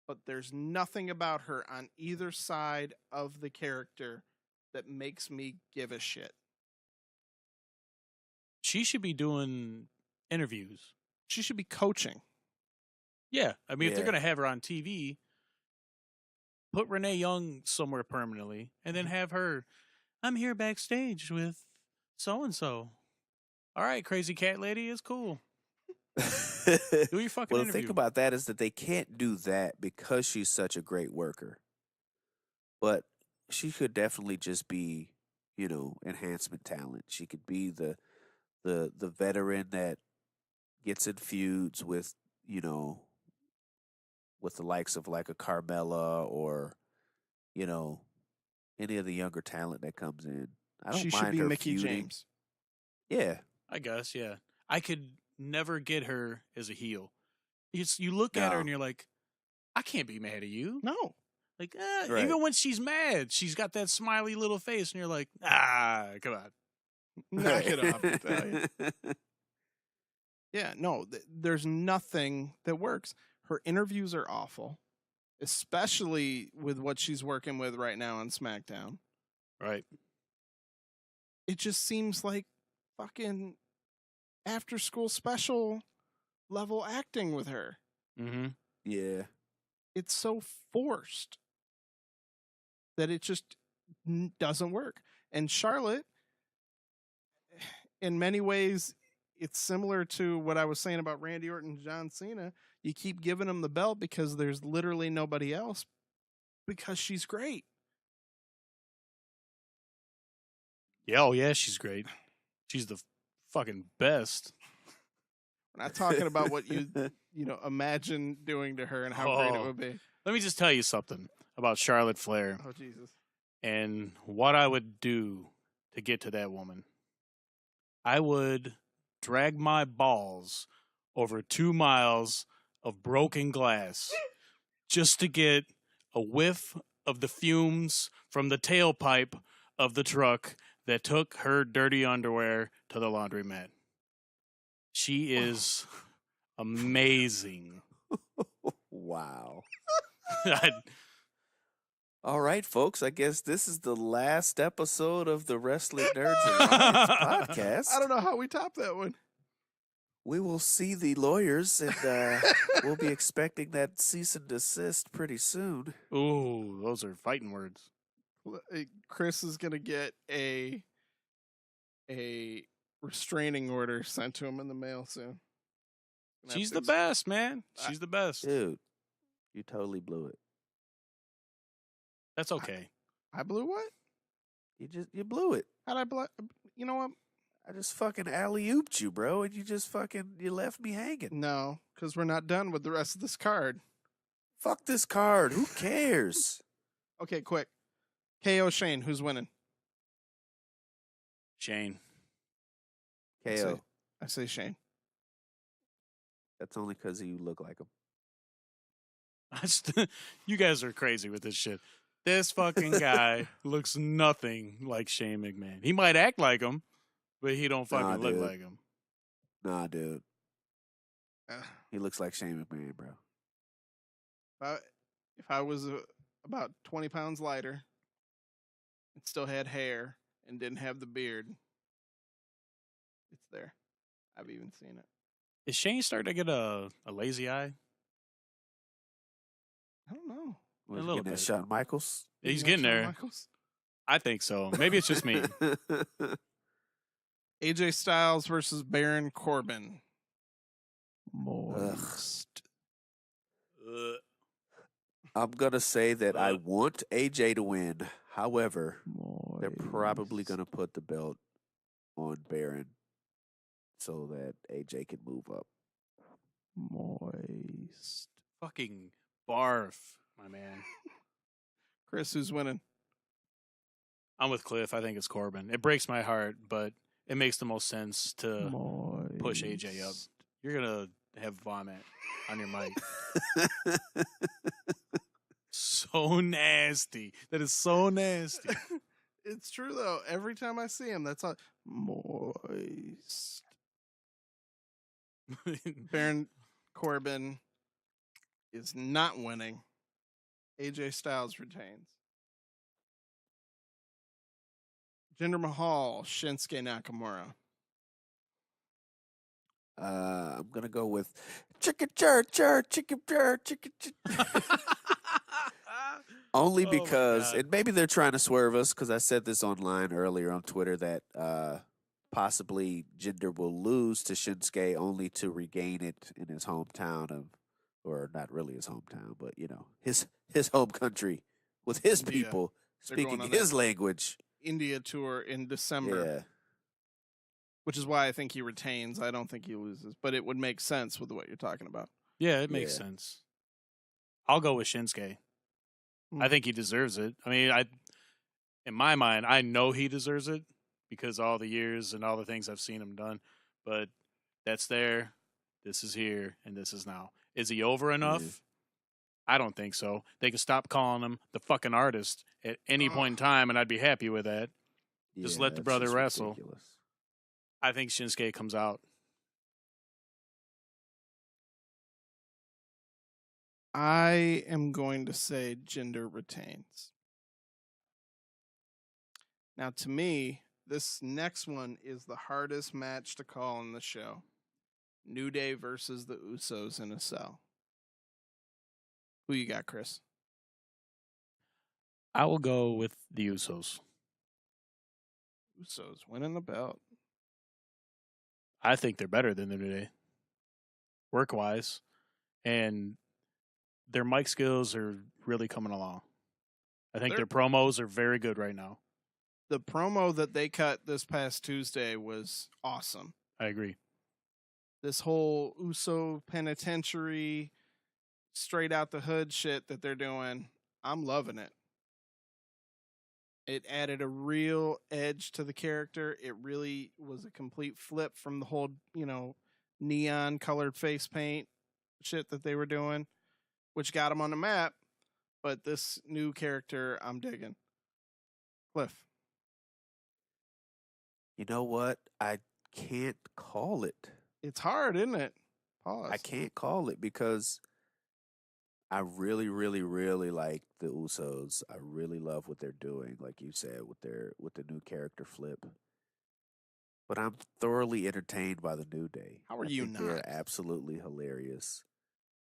but there's nothing about her on either side of the character that makes me give a shit. She should be doing interviews. She should be coaching. Yeah. I mean, if they're Yeah. going to have her on TV, put Renee Young somewhere permanently and then have her, I'm here backstage with so-and-so. All right, crazy cat lady, it's cool. Do your fucking Well, the interview. thing about that is that they can't do that because she's such a great worker. But she could definitely just be, enhancement talent. She could be the veteran that gets in feuds with, with the likes of like a Carmella or, any of the younger talent that comes in. I don't She mind should be her Mickey feuding. James. Yeah. I guess, yeah. I could never get her as a heel. You look at her No. and you're like, I can't be mad at you. No. Like, Right. even when she's mad, she's got that smiley little face, and you're like, come on. Knock it off, Natalya. Yeah, no, there's nothing that works. Her interviews are awful, especially with what she's working with right now on SmackDown. Right. It just seems like fucking after school special level acting with her. Mm-hmm. Yeah. It's so forced that it just doesn't work. And Charlotte, in many ways, it's similar to what I was saying about Randy Orton and John Cena. You keep giving them the belt because there's literally nobody else because she's great. Yeah, oh yeah, she's great. She's the fucking best. We're not talking about what you imagine doing to her and how great it Oh. would be. Let me just tell you something about Charlotte Flair. Oh, Jesus. And what I would do to get to that woman, I would drag my balls over 2 miles of broken glass just to get a whiff of the fumes from the tailpipe of the truck that took her dirty underwear to the laundromat. She is amazing. Wow. I- All right, folks. I guess this is the last episode of the Wrestling Nerds Alliance podcast. I don't know how we top that one. We will see the lawyers, and we'll be expecting that cease and desist pretty soon. Ooh, those are fighting words. Chris is gonna get a restraining order sent to him in the mail soon. She's the best, man. She's the best. Dude, you totally blew it. That's okay. I blew what? You blew it. How'd I blow? You know what? I just fucking alley-ooped you, bro, and you left me hanging. No, because we're not done with the rest of this card. Fuck this card. Who cares? Okay, quick. KO Shane, who's winning? Shane. KO. I say Shane. That's only because you look like him. You guys are crazy with this shit. This fucking guy looks nothing like Shane McMahon. He might act like him, but he don't fucking look like him. Nah, dude. He looks like Shane McMahon, bro. If I was about 20 pounds lighter and still had hair and didn't have the beard, it's there. I've even seen it. Is Shane starting to get a lazy eye? I don't know. Was A he little getting that bit. Shawn Michaels? He's Isn't that getting Shawn there. Michaels? I think so. Maybe it's just me. AJ Styles versus Baron Corbin. Moist. I'm going to say that I want AJ to win. However, they're probably going to put the belt on Baron so that AJ can move up. Moist. Fucking barf, my man. Chris, who's winning? I'm with Cliff. I think it's Corbin. It breaks my heart, but it makes the most sense to push AJ up. You're going to have vomit on your mic. So nasty. That is so nasty. It's true, though. Every time I see him, that's all. Moist. Baron Corbin is not winning. AJ Styles retains. Jinder Mahal, Shinsuke Nakamura. I'm going to go with chicken chicken Only Oh my because, God. and maybe they're trying to swerve us, because I said this online earlier on Twitter that possibly Jinder will lose to Shinsuke only to regain it in his hometown of, or not really his hometown, but his home country with his India. people They're going speaking on his that language. India tour in December, Yeah, which is why I think he retains. I don't think he loses, but it would make sense with what you're talking about. Yeah, it makes Yeah. sense. I'll go with Shinsuke. I think he deserves it. I mean, in my mind, I know he deserves it because all the years and all the things I've seen him done. But that's there. This is here, and this is now. Is he over enough? I don't think so. They can stop calling him the fucking artist at any point in time, and I'd be happy with that. Just let the that's brother just wrestle. ridiculous. I think Shinsuke comes out. I am going to say Jinder retains. Now, to me, this next one is the hardest match to call in the show. New Day versus the Usos in a cell. Who you got, Chris? I will go with the Usos. Usos winning the belt. I think they're better than the New Day, work-wise. And their mic skills are really coming along. I think their promos are very good right now. The promo that they cut this past Tuesday was awesome. I agree. This whole Uso penitentiary, straight out the hood shit that they're doing, I'm loving it. It added a real edge to the character. It really was a complete flip from the whole, neon colored face paint shit that they were doing, which got them on the map. But this new character, I'm digging. Cliff. You know what? I can't call it. It's hard, isn't it? Pause. I can't call it because I really, really, really like the Usos. I really love what they're doing, like you said, with the new character flip. But I'm thoroughly entertained by the New Day. How are I you think not? They're absolutely hilarious.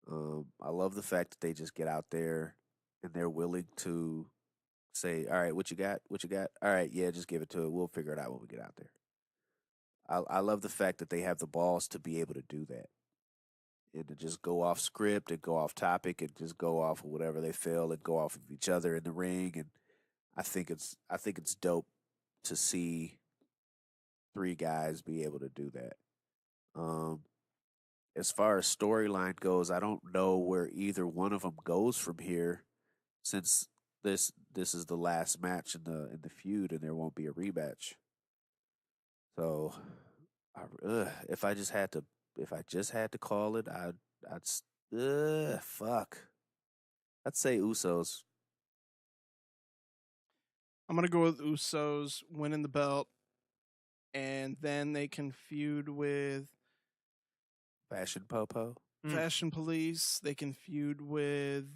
I love the fact that they just get out there and they're willing to say, "All right, what you got? What you got? All right, yeah, just give it to it. We'll figure it out when we get out there." I love the fact that they have the balls to be able to do that. And to just go off script and go off topic and just go off of whatever they feel and go off of each other in the ring. And I think it's dope to see 3 guys be able to do that. As far as storyline goes, I don't know where either one of them goes from here, since this is the last match in the feud and there won't be a rematch. So, if I just had to call it, fuck. I'd say Usos. I'm going to go with Usos winning the belt, and then they can feud with Fashion Popo. Fashion Police. They can feud with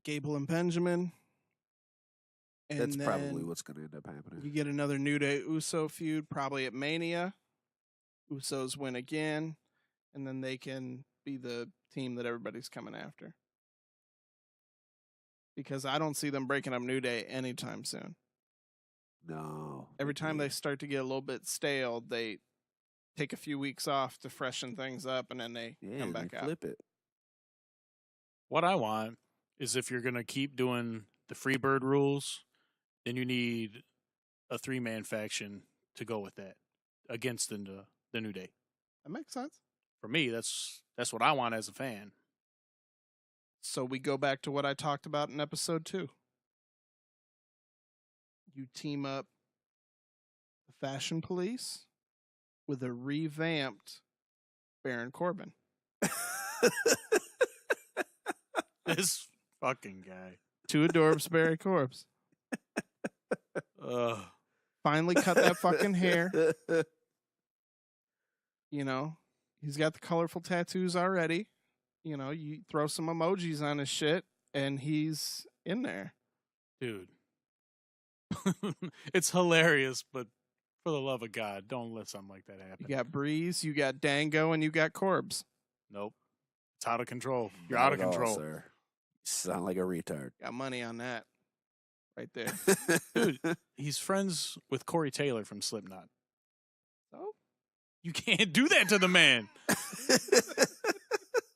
Gable and Benjamin. And That's probably then what's going to end up happening. you get another New Day Uso feud, probably at Mania. Usos win again, and then they can be the team that everybody's coming after. Because I don't see them breaking up New Day anytime soon. No. Every time they start to get a little bit stale, they take a few weeks off to freshen things up, and then they come back out. Flip it. What I want is, if you're going to keep doing the Freebird rules, then you need a 3-man faction to go with that against the New Day. That makes sense. For me, that's what I want as a fan. So we go back to what I talked about in episode 2. You team up the Fashion Police with a revamped Baron Corbin. This fucking guy. 2 Adorbs Barry Corbs. Finally cut that fucking hair. He's got the colorful tattoos already. You throw some emojis on his shit, and he's in there. Dude. It's hilarious, but for the love of God, don't let something like that happen. You got Breeze, you got Dango, and you got Corbs. Nope. It's out of control. You're Not out of at all, control. sir. You sound like a retard. Got money on that. Right there. Dude, he's friends with Corey Taylor from Slipknot. So? You can't do that to the man.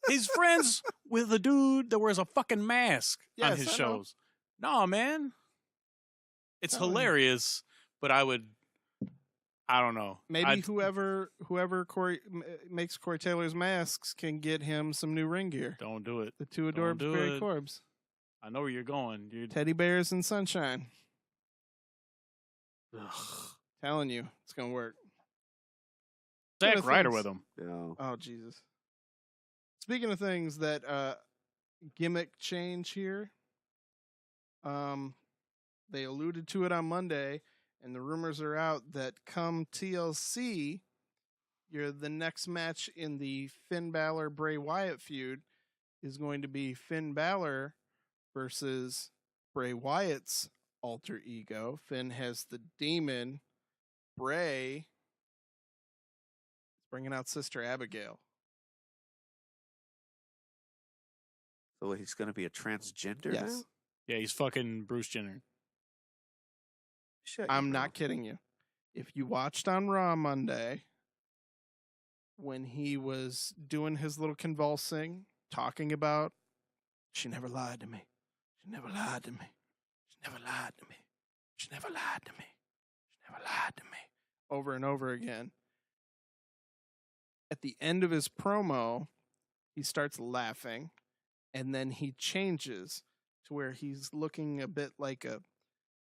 He's friends with a dude that wears a fucking mask on his shows. No, man. It's hilarious, but I don't know. Maybe whoever makes Corey Taylor's masks can get him some new ring gear. Don't do it. The 2 Adorbs Barry Corbs. I know where you're going. Teddy bears and sunshine. Ugh. Telling you, it's gonna work. Zack Ryder with him. No. Oh Jesus. Speaking of things that gimmick change here, they alluded to it on Monday, and the rumors are out that come TLC, the next match in the Finn Balor Bray Wyatt feud is going to be Finn Balor versus Bray Wyatt's alter ego. Finn has the demon. Bray is bringing out Sister Abigail. So he's going to be a transgender Yes. now? Yeah, he's fucking Bruce Jenner. Shut I'm your not mouth. kidding you. If you watched on Raw Monday, when he was doing his little convulsing, talking about, she never lied to me. She never lied to me. She never lied to me. She never lied to me. She never lied to me. Over and over again. At the end of his promo, he starts laughing, and then he changes to where he's looking a bit like a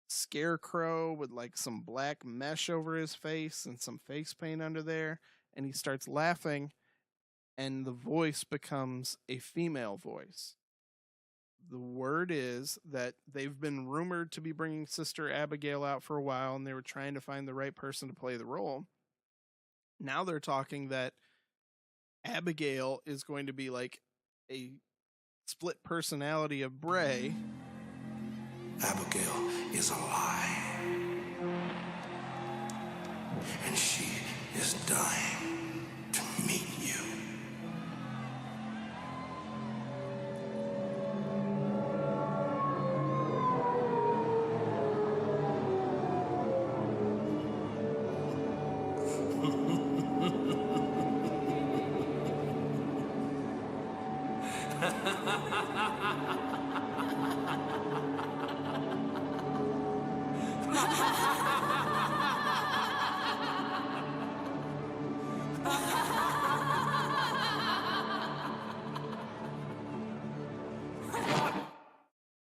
scarecrow with like some black mesh over his face and some face paint under there, and he starts laughing, and the voice becomes a female voice. The word is that they've been rumored to be bringing Sister Abigail out for a while, and they were trying to find the right person to play the role. Now they're talking that Abigail is going to be like a split personality of Bray. Abigail is alive, and she is dying to meet you.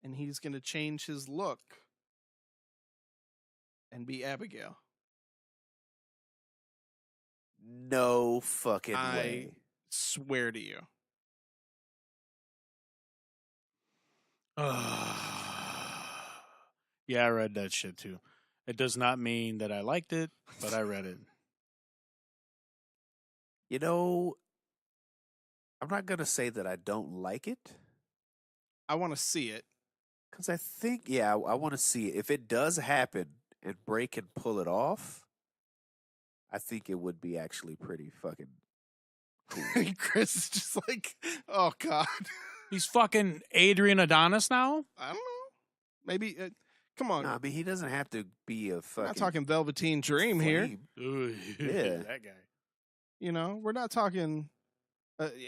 And he's going to change his look and be Abigail. No fucking I way. swear to you. Yeah, I read that shit too. It does not mean that I liked it, but I read it. You know, I'm not going to say that I don't like it. I want to see it. Because I think, yeah, I want to see it. If it does happen and Bray can pull it off, I think it would be actually pretty fucking cool. Chris is just like, oh, God. He's fucking Adrian Adonis now? I don't know. Maybe, come on. No, I mean, he doesn't have to be a fucking... We're not talking Velveteen Dream here. flame. Ooh, Yeah. that guy. You know, we're not talking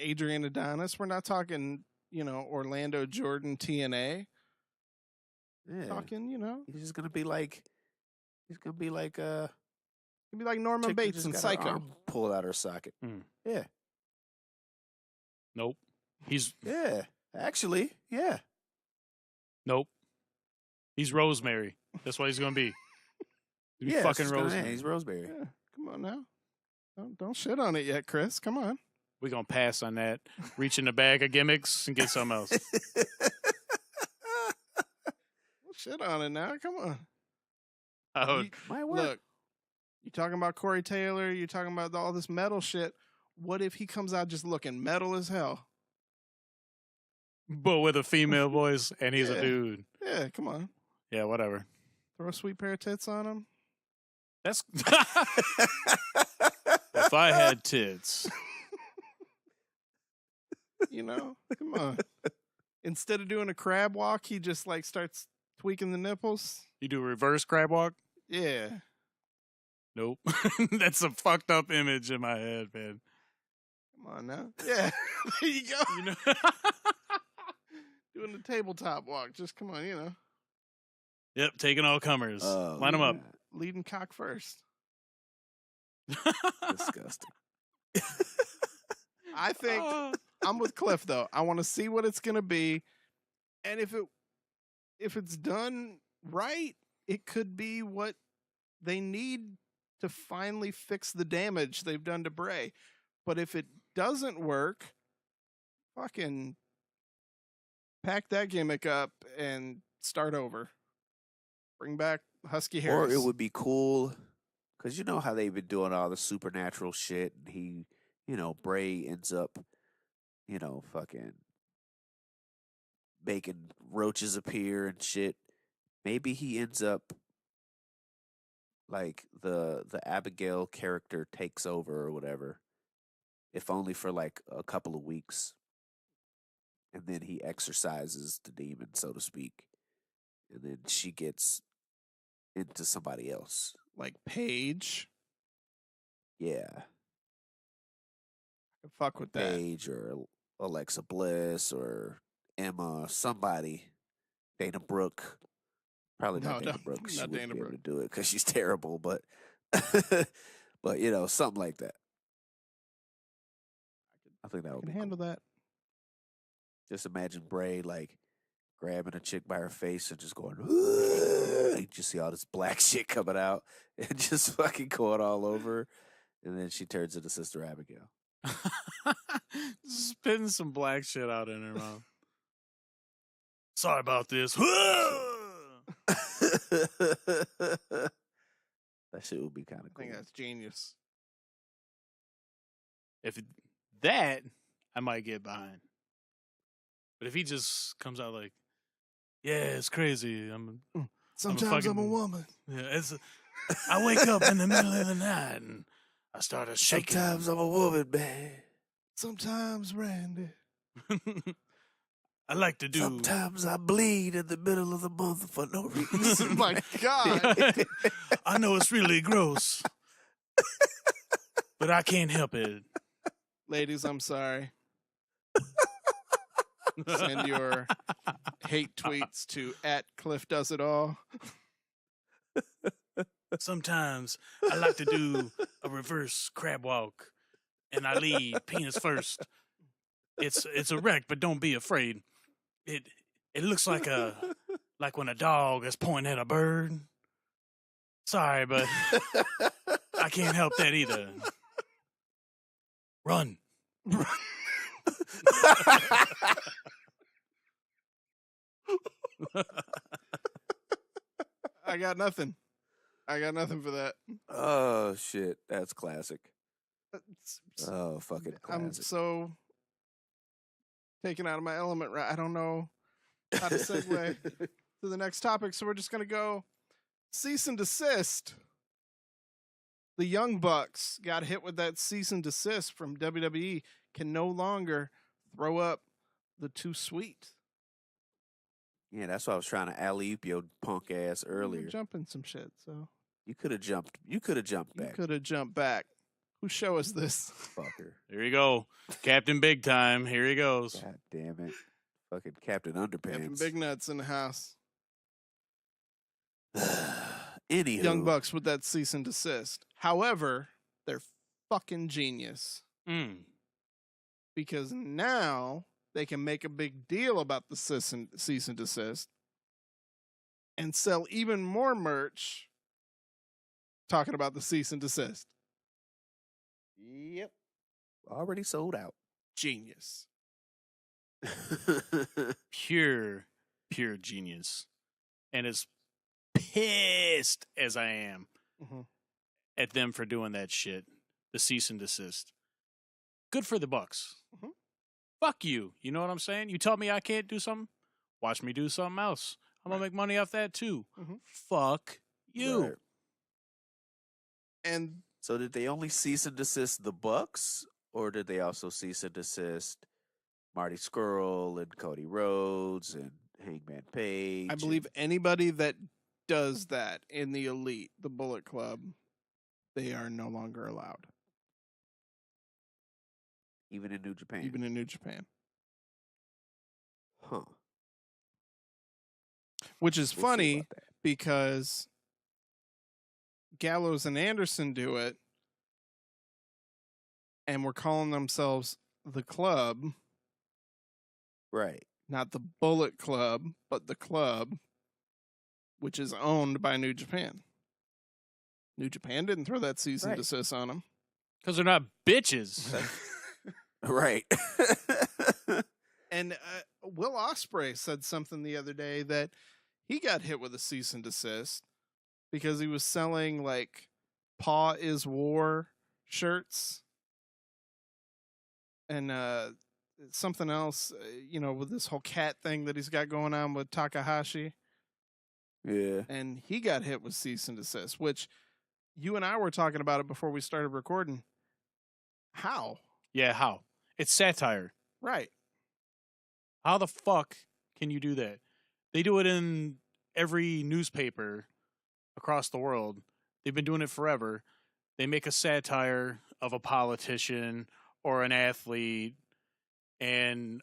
Adrian Adonis. We're not talking, Orlando Jordan TNA. Yeah. Talking, He's just going to be like... He's going to be like... it'd be like Norman chick that Bates just in got her Psycho. arm pulled out her socket. Mm. Yeah. Nope. Yeah. Actually, yeah. Nope. He's Rosemary. That's what he's gonna be. He's Yeah, fucking it's gonna- Rosemary. He's Rosemary. Yeah, come on now. Don't shit on it yet, Chris. Come on. We're gonna pass on that. Reach in the bag of gimmicks and get something else. Don't shit on it now. Come on. Oh, Might work. Look, you talking about Corey Taylor. You talking about all this metal shit. What if he comes out just looking metal as hell? but with a female voice, and he's Yeah. a dude. Yeah, come on. Yeah, whatever. Throw a sweet pair of tits on him. That's if I had tits. Come on. Instead of doing a crab walk, he just like starts tweaking the nipples. You do a reverse crab walk? Yeah. Nope. That's a fucked up image in my head, man. Come on now. Yeah. There you go. You know. Doing the tabletop walk. Just come on, Yep, taking all comers. Line them up. leading cock first. Disgusting. I think I'm with Cliff though. I want to see what it's gonna be, and if it's done right, it could be what they need to finally fix the damage they've done to Bray. But if it doesn't work, fucking pack that gimmick up and start over. Bring back Husky Harris. Or it would be cool, because you know how they've been doing all the supernatural shit, and he, Bray ends up, fucking making roaches appear and shit. Maybe he ends up like the Abigail character takes over or whatever, if only for like a couple of weeks, and then he exorcises the demon, so to speak, and then she gets into somebody else. like Paige. Yeah. Fuck with that. Paige or Alexa Bliss or Emma, somebody. Dana Brooke. Probably not No, Dana Brooke. 'cause she not wouldn't Dana be able Brooke. to do it because she's terrible, but but something like that. I think that I would can be handle cool. that. Just imagine Bray like grabbing a chick by her face and just going, you just see all this black shit coming out and just fucking going all over. And then she turns into Sister Abigail. Spitting some black shit out in her mouth. Sorry about this. That shit would be kind of I cool. think that's genius. If that, I might get behind. But if he just comes out like, yeah, it's crazy. Sometimes I'm a fucking- woman. Yeah, I wake up in the middle of the night and I started shaking. Sometimes I'm a woman, man. Sometimes Randy. I like to do. Sometimes I bleed in the middle of the month for no reason. Oh my God. I know it's really gross, but I can't help it. Ladies, I'm sorry. Send your hate tweets to @CliffDoesItAll. Sometimes I like to do a reverse crab walk, and I lead penis first. It's a wreck, but don't be afraid. It looks like when a dog is pointing at a bird. Sorry, but I can't help that either. Run. I got nothing. I got nothing for that. Oh, shit. That's classic. Oh, fucking I'm classic. so taken out of my element. Right? I don't know how to segue to the next topic, so we're just going to go cease and desist. The Young Bucks got hit with that cease and desist from WWE, can no longer throw up the too sweet. Yeah, that's why I was trying to alley-oop your punk ass You're earlier. jumping some shit, so You could have jumped. You could have jumped you back, could have jumped back. Who show us this? fucker. Here you go. Captain Big Time. Here he goes. God damn it. Fucking Captain Underpants. Captain Big Nuts in the house. Anywho. Young Bucks with that cease and desist. However, they're fucking genius because now they can make a big deal about the cease and desist and sell even more merch talking about the cease and desist. Yep. Already sold out. Genius. Pure genius. And as pissed as I am at them for doing that shit, the cease and desist. Good for the Bucks. Fuck you. You know what I'm saying? You tell me I can't do something? Watch me do something else. I'm going to make money off that too. Fuck you. Right. And So did they only cease and desist the Bucks, or did they also cease and desist Marty Scurll and Cody Rhodes and Hangman Page? I believe anybody that does that in the Elite, the Bullet Club, they are no longer allowed. Even in New Japan. Even in New Japan. Huh. Which is We'll see funny about that. because Gallows and Anderson do it, and we're calling themselves the Club, Right. not the Bullet Club, but the Club, which is owned by New Japan. New Japan didn't throw that cease and Right. desist on them. Because they're not bitches. Right. And Will Ospreay said something the other day that he got hit with a cease and desist because he was selling like Paw is War shirts and something else, with this whole cat thing that he's got going on with Takahashi. Yeah. And he got hit with cease and desist, which you and I were talking about it before we started recording. How? Yeah, how? It's satire. Right. How the fuck can you do that? They do it in every newspaper across the world. They've been doing it forever. They make a satire of a politician or an athlete, and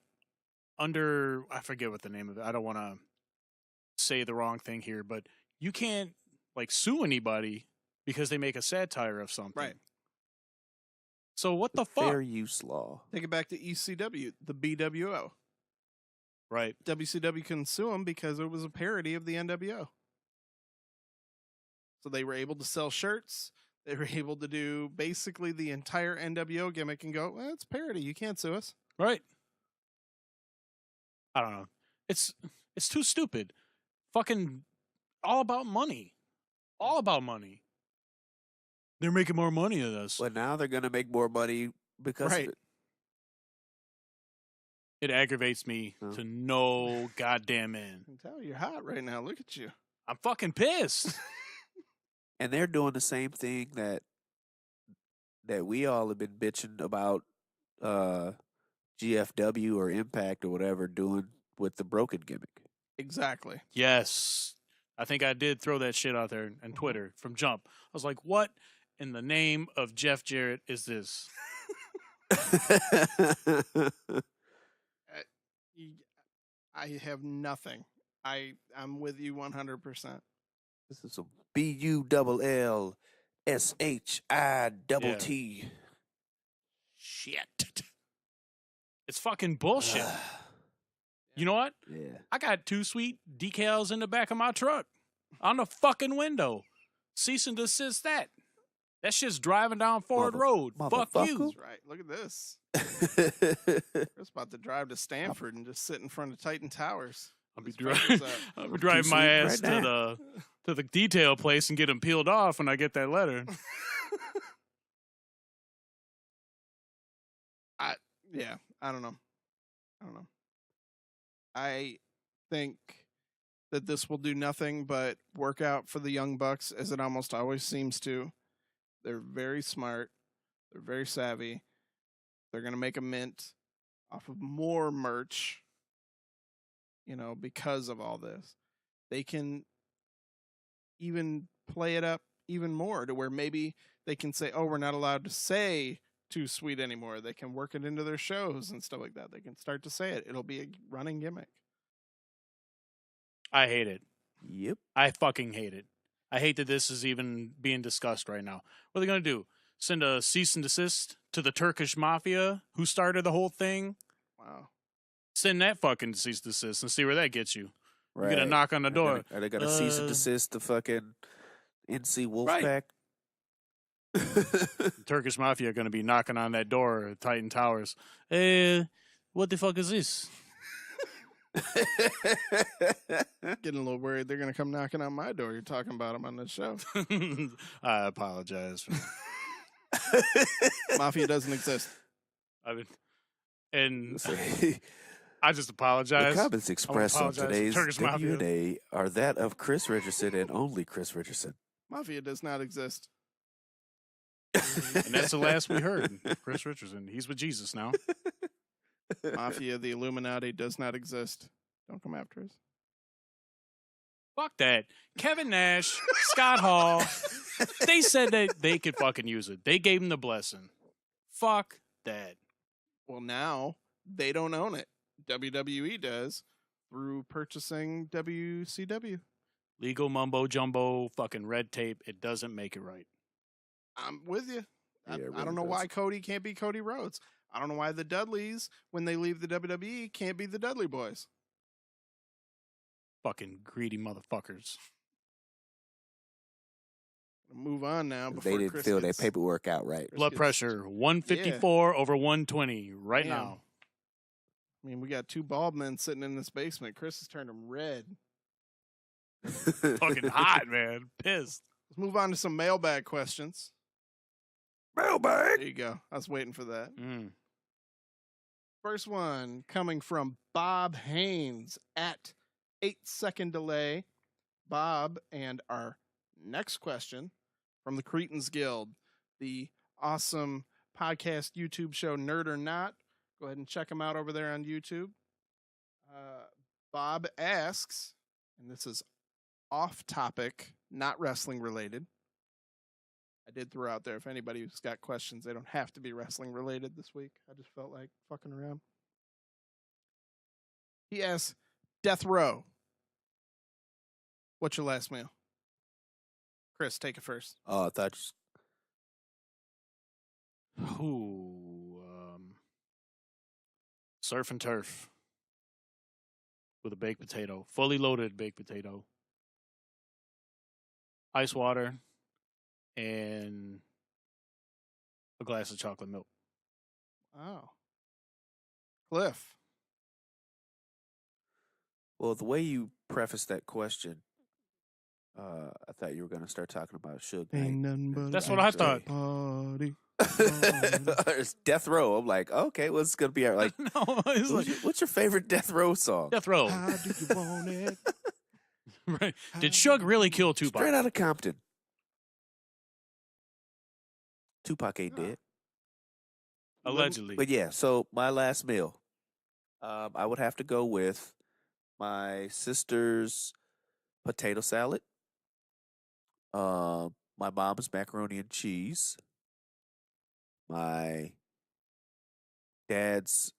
I forget what the name of it. I don't want to say the wrong thing here, but you can't sue anybody because they make a satire of something. Right. So what the Fair fuck? use law. Take it back to ECW, the BWO. Right. WCW couldn't sue them because it was a parody of the NWO. So they were able to sell shirts. They were able to do basically the entire NWO gimmick and go, well, it's parody. You can't sue us. Right. I don't know. It's too stupid. Fucking all about money. All about money. They're making more money than us. Well, now they're going to make more money because Right. of it. It aggravates me Oh. to no goddamn end. I can tell you're hot right now. Look at you. I'm fucking pissed. And they're doing the same thing that we all have been bitching about GFW or Impact or whatever doing with the broken gimmick. Exactly. Yes. I think I did throw that shit out there on Twitter from Jump. I was like, what in the name of Jeff Jarrett is this? I have nothing. I'm with you 100%. This is a BULLSHITT. Shit. It's fucking bullshit. You know what? Yeah. I got 2 sweet decals in the back of my truck on the fucking window. Cease and desist that. That shit's driving down Ford Road. Fuck you. That's right. Look at this. We're about to drive to Stanford and just sit in front of Titan Towers. I'll be This fucker's driving my Right ass now. to the detail place and get them peeled off when I get that letter. I don't know. I think that this will do nothing but work out for the Young Bucks, as it almost always seems to. They're very smart. They're very savvy. They're going to make a mint off of more merch, because of all this. They can even play it up even more to where maybe they can say, oh, we're not allowed to say Too Sweet anymore. They can work it into their shows and stuff like that. They can start to say it. It'll be a running gimmick. I hate it. Yep. I fucking hate it. I hate that this is even being discussed right now. What are they going to do? Send a cease and desist to the Turkish mafia who started the whole thing? Wow. Send that fucking cease and desist and see where that gets you. Right. You get a knock on the door. Are they going to cease and desist the fucking NC Wolfpack? Right. The Turkish mafia are going to be knocking on that door at Titan Towers. What the fuck is this? Getting a little worried they're going to come knocking on my door. You're talking about them on this show. I apologize. Mafia doesn't exist. And I just apologize. The comments expressed on today's Turkish Mafia. W&A are that of Chris Richardson and only Chris Richardson. Mafia does not exist. And that's the last we heard. Chris Richardson. He's with Jesus now. Mafia, the Illuminati, does not exist. Don't come after us. Fuck that. Kevin Nash, Scott Hall, they said that they could fucking use it. They gave him the blessing. Fuck that. Well, now they don't own it. WWE does through purchasing WCW. Legal mumbo jumbo, fucking red tape. It doesn't make it right. I'm with you. Yeah, it I really don't know does. why Cody can't be Cody Rhodes. I don't know why the Dudleys, when they leave the WWE, can't be the Dudley Boys. Fucking greedy motherfuckers. Move on now. They Before didn't Chris fill their gets- paperwork out right. Chris Blood gets- pressure 154 over 120 right Damn. now. I mean, we got 2 bald men sitting in this basement. Chris has turned them red. Fucking hot, man. Pissed. Let's move on to some mailbag questions. Mailbag. There you go. I was waiting for that. Mm. First one coming from Bob Haynes at 8-second delay. Bob, and our next question from the Cretans Guild, the awesome podcast YouTube show Nerd or Not. Go ahead and check them out over there on YouTube. Bob asks, and this is off topic, not wrestling related. I did throw out there, if anybody who's got questions, they don't have to be wrestling related this week. I just felt like fucking around. He asks, Death Row, what's your last meal? Chris, take it first. Oh, I thought Ooh, surf and turf. with a baked potato, fully loaded baked potato, ice water, and a glass of chocolate milk. Wow. Cliff. Well, the way you prefaced that question, I thought you were going to start talking about Suge Knight. Ain't nothing but That's a what I thought. party. It's Death Row. I'm like, okay, what's going to be like? No, it's like What's your favorite Death Row song? Death Row. How do you want it? Right. Did Suge really kill Tupac? Straight out of Compton. Tupac ain't dead. Allegedly. But yeah, so my last meal, I would have to go with my sister's potato salad, my mom's macaroni and cheese, my dad's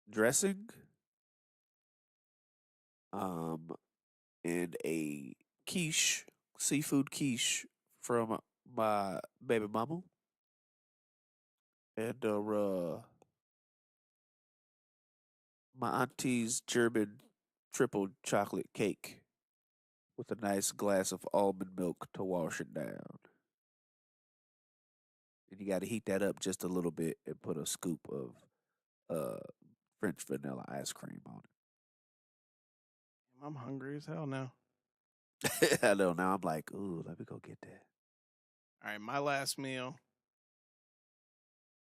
dressing, and a quiche, seafood quiche from my baby mama, and my auntie's German triple chocolate cake with a nice glass of almond milk to wash it down. And you got to heat that up just a little bit and put a scoop of French vanilla ice cream on I'm hungry as hell now. it. I know. Now I'm like, ooh, let me go get that. All right, my last meal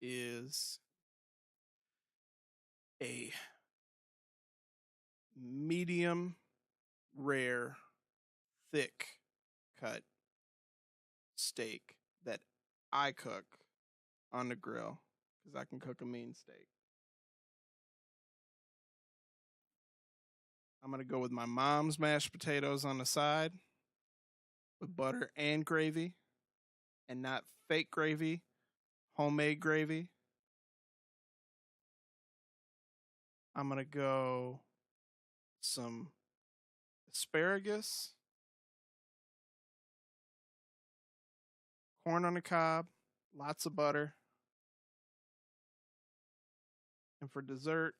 is a medium rare, thick cut steak that I cook on the grill because I can cook a mean steak. I'm going to go with my mom's mashed potatoes on the side with butter and gravy, and not fake gravy, homemade gravy. I'm going to go some asparagus, corn on the cob, lots of butter. And for dessert,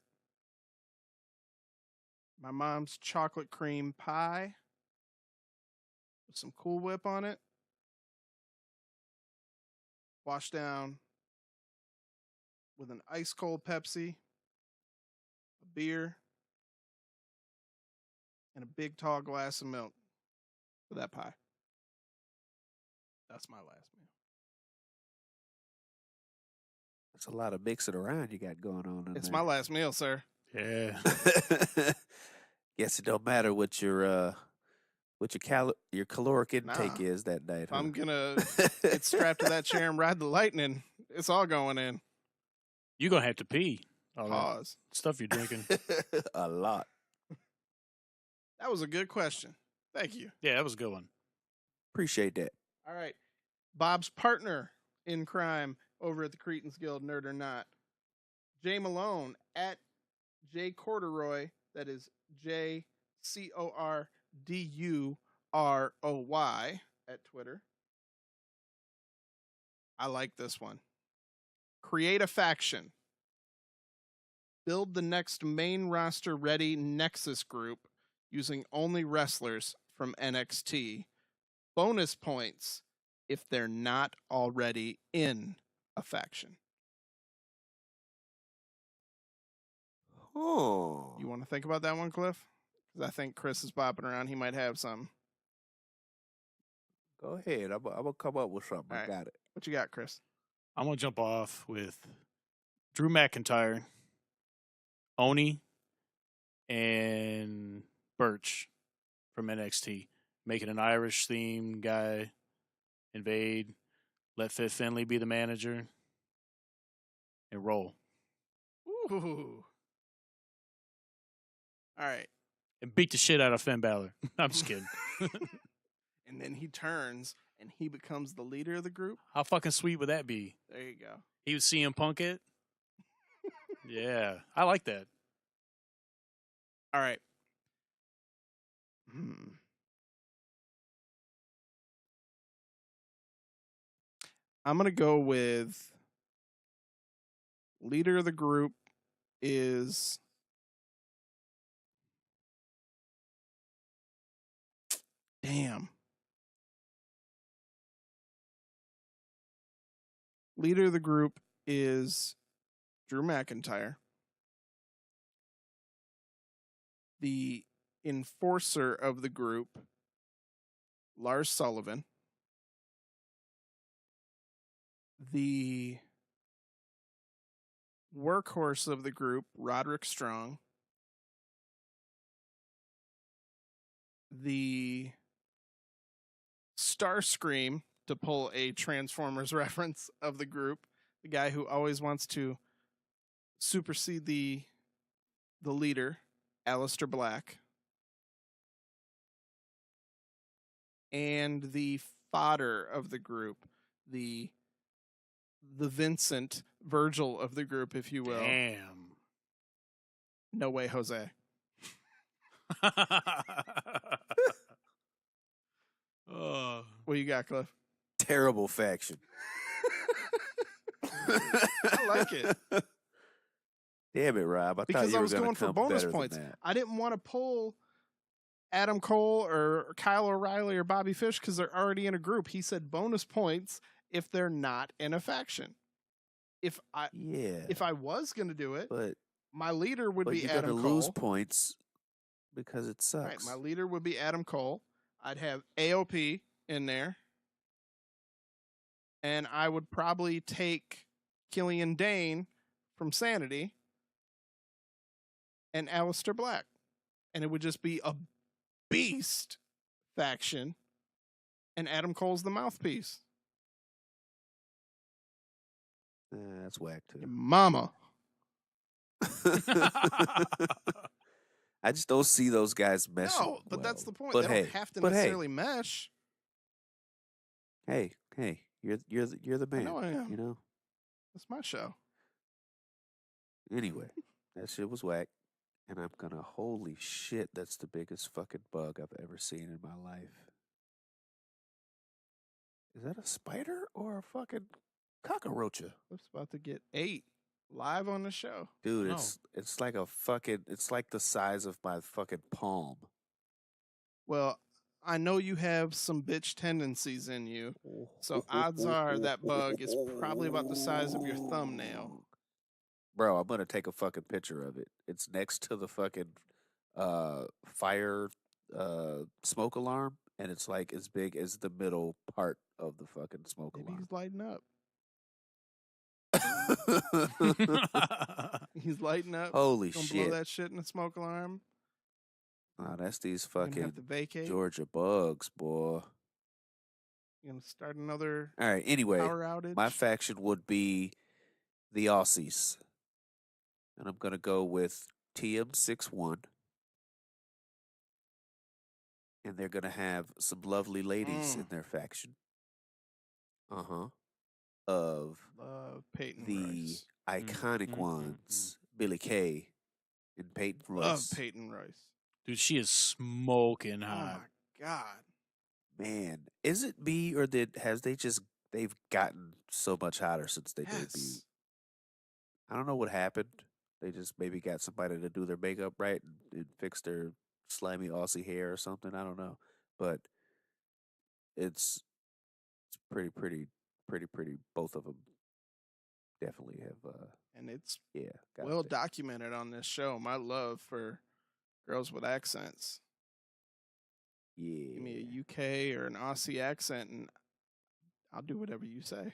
my mom's chocolate cream pie with some Cool Whip on it. Washed down with an ice cold Pepsi, a beer, and a big tall glass of milk for that pie. That's my last meal. That's a lot of mixing around you got going on. It's my last meal, sir. Yeah. Guess it don't matter what your caloric intake is that night. If I'm gonna get strapped to that chair and ride the lightning, it's all going in. You're going to have to pee. All that Pause. stuff you're drinking. A lot. That was a good question. Thank you. Yeah, that was a good one. Appreciate that. All right. Bob's partner in crime over at the Cretans Guild, Nerd or Not. Jay Malone at Jay Corduroy. That is JCORDUROY at Twitter. I like this one. Create a faction. Build the next main roster ready Nexus group using only wrestlers from NXT. Bonus points if they're not already in a faction. Oh. You want to think about that one, Cliff? Because I think Chris is bopping around. He might have some. Go ahead. I'm going to come up with something. All I right. got it. What you got, Chris? I'm going to jump off with Drew McIntyre, Oni, and Birch from NXT. Making an Irish-themed guy invade. Let Fit Finlay be the manager. And roll. Ooh. All right. And beat the shit out of Finn Balor. I'm just kidding. And then he turns and he becomes the leader of the group. How fucking sweet would that be? There you go. He was CM Punk it. Yeah, I like that. All right. I'm going to go with leader of the group is Damn. Leader of the group is Drew McIntyre. The enforcer of the group, Lars Sullivan. The workhorse of the group, Roderick Strong. The Starscream, to pull a Transformers reference of the group, the guy who always wants to supersede the leader, Aleister Black. And the fodder of the group, the Vincent Virgil of the group, if you will. Damn. No Way Jose. What you got, Cliff? Terrible faction. I like it. Damn it, Rob. I thought Because you I were was gonna going for come bonus better than points. that. I didn't want to pull Adam Cole or Kyle O'Reilly or Bobby Fish because they're already in a group. He said bonus points if they're not in a faction. If I was going to do it, but my leader would be you're Adam gonna Cole. lose points because it sucks. Right, my leader would be Adam Cole. I'd have AOP in there. And I would probably take Killian Dane from Sanity and Aleister Black. And it would just be a beast faction. And Adam Cole's the mouthpiece. That's whack too. Mama. I just don't see those guys meshing. No, but that's the point. But They don't have to necessarily mesh. Hey, you're the man. I know I am. You know. That's my show. Anyway, that shit was whack, and I'm gonna holy shit. That's the biggest fucking bug I've ever seen in my life. Is that a spider or a fucking cockroach? Cliff's about to get 8 live on the show. Dude, it's like it's like the size of my fucking palm. Well, I know you have some bitch tendencies in you, so odds are that bug is probably about the size of your thumbnail. Bro, I'm gonna take a fucking picture of it. It's next to the fucking fire smoke alarm, and it's like as big as the middle part of the fucking smoke Maybe alarm. he's lighting up. He's lighting up. Holy Gonna shit! blow that shit in the smoke alarm. Nah, that's these You're gonna fucking have to vacate. Georgia bugs, boy. You're gonna start another All right. Anyway, power outage. my faction would be the Aussies, and I'm gonna go with TM61, and they're gonna have some lovely ladies in their faction. Of Love Peyton the Royce. iconic ones, Billy Kay and Peyton Royce. Love Peyton Royce. Dude, she is smoking Oh hot. my god. Man, is it me or they've gotten so much hotter since they debuted? Yes. I don't know what happened. They just maybe got somebody to do their makeup right and fix their slimy Aussie hair or something. I don't know, but it's pretty. Both of them definitely have. And it's got well it. documented on this show. My love for girls with accents. Yeah. Give me a UK or an Aussie accent, and I'll do whatever you say.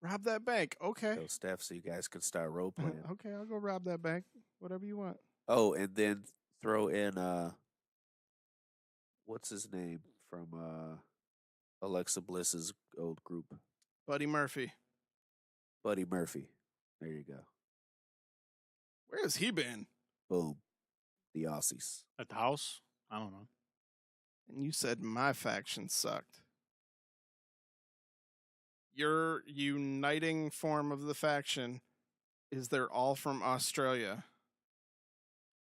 Rob that bank. Okay. So Steph, so you guys can start role playing. Okay, I'll go rob that bank. Whatever you want. Oh, and then throw in what's his name from Alexa Bliss's old group? Buddy Murphy. Buddy Murphy. There you go. Where has he been? Boom. The Aussies. At the house? I don't know. And you said my faction sucked. Your uniting form of the faction is they're all from Australia.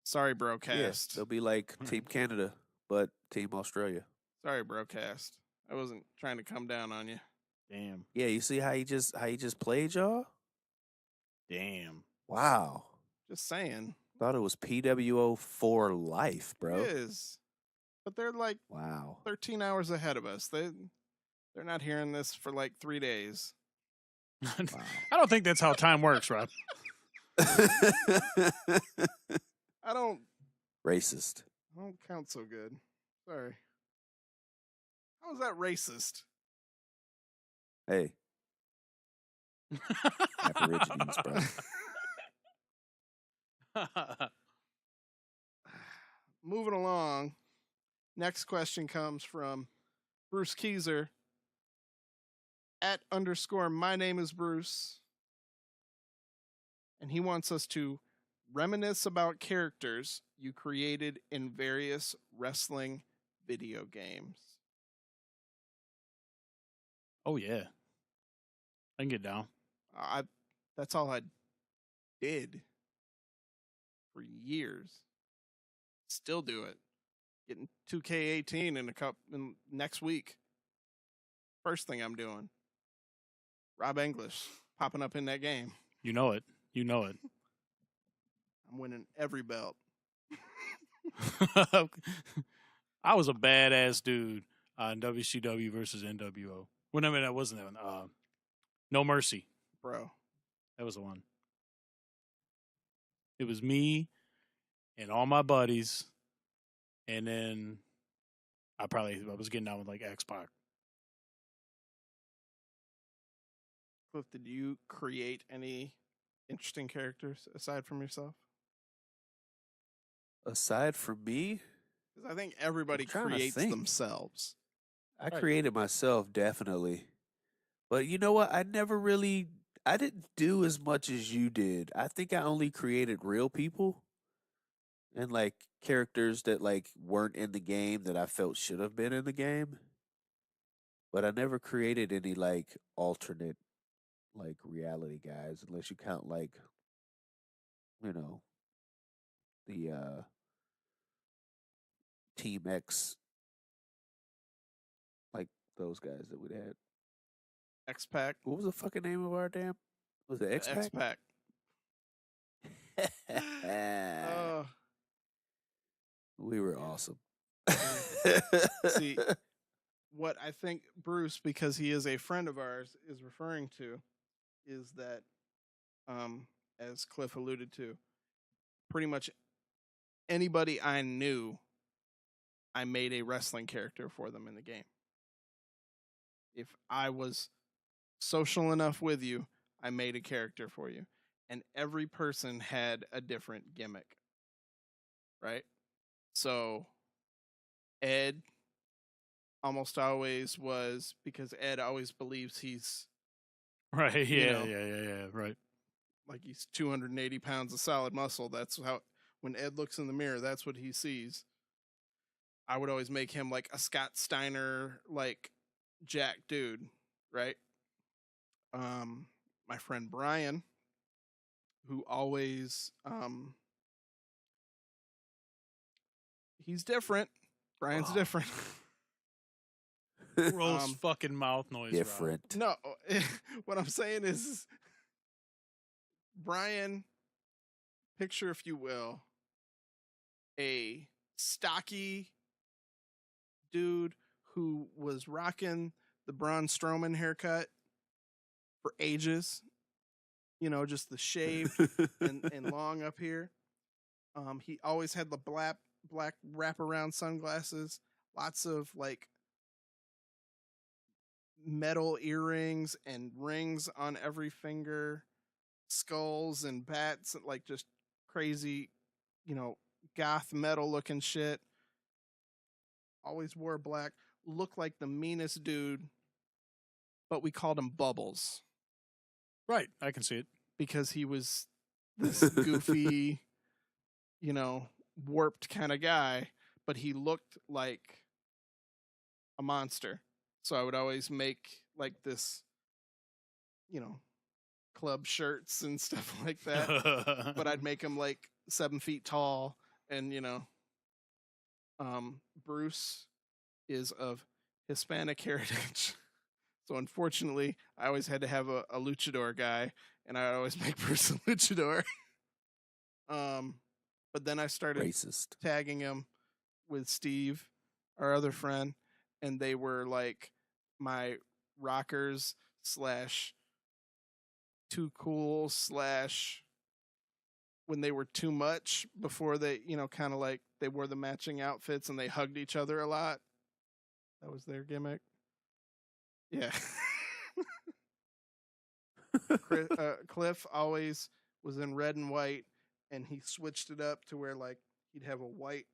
Sorry, Broadcast. Yes, they'll be like Team Canada, but Team Australia. Sorry, Broadcast. I wasn't trying to come down on you. Damn. Yeah, you see how he just played y'all? Damn. Wow. Just saying. Thought it was PWO for life, bro. It is. But they're like Wow. 13 hours ahead of us. They're not hearing this for like 3 days. I don't think that's how time works, Rob. I don't Racist. count so good. Sorry. How is that racist? Hey. Aborigines, bro. Moving along. Next question comes from Bruce Keyser @_ my name is Bruce. And he wants us to reminisce about characters you created in various wrestling video games. Oh yeah, I can get down. That's all I did for years. Still do it. Getting 2K18 in next week. First thing I'm doing. Robb English popping up in that game. You know it. You know it. I'm winning every belt. I was a badass dude on WCW versus NWO. Well, I mean, that wasn't that one. No Mercy. Bro. That was the one. It was me and all my buddies. And then I was getting down with like X-Pac. Cliff, did you create any interesting characters aside from yourself? Aside from me, Because I think everybody I'm trying to creates think. themselves. I created myself, definitely. But you know what? I didn't do as much as you did. I think I only created real people and like characters that like weren't in the game that I felt should have been in the game. But I never created any like alternate like reality guys unless you count like, you know, the Team X, like those guys that we'd had. X-Pac. What was the fucking name of our damn? Was it X-Pac? X-Pac. We were awesome. See, what I think Bruce, because he is a friend of ours, is referring to is that, as Cliff alluded to, pretty much anybody I knew, I made a wrestling character for them in the game. If I was social enough with you, I made a character for you. And every person had a different gimmick. Right? So Ed almost always was, because Ed always believes he's Right. You Yeah. know. Yeah. Right. like he's 280 pounds of solid muscle. That's how, when Ed looks in the mirror, that's what he sees. I would always make him like a Scott Steiner, like jack dude, right? My friend Brian, who always, he's different. Brian's different. Gross fucking mouth noise. Rob. Different. No, what I'm saying is, Brian, picture, if you will, a stocky dude who was rocking the Braun Strowman haircut for ages. You know, just the shaved and long up here. He always had the black wraparound sunglasses, lots of like metal earrings and rings on every finger, skulls and bats, like just crazy, you know, goth metal looking shit. Always wore black, looked like the meanest dude, but we called him Bubbles Right. I can see it. because he was this goofy, you know, warped kind of guy, but he looked like a monster. So I would always make like this, you know, club shirts and stuff like that. But I'd make him like 7 feet tall, and you know, Bruce is of Hispanic heritage. So unfortunately, I always had to have a luchador guy, and I always make Bruce a luchador. But then I started Racist. tagging him with Steve, our other friend, and they were like my rockers / too cool / when they were too much before they, kind of like they wore the matching outfits and they hugged each other a lot. That was their gimmick. Yeah. Cliff always was in red and white, and he switched it up to where like he'd have a white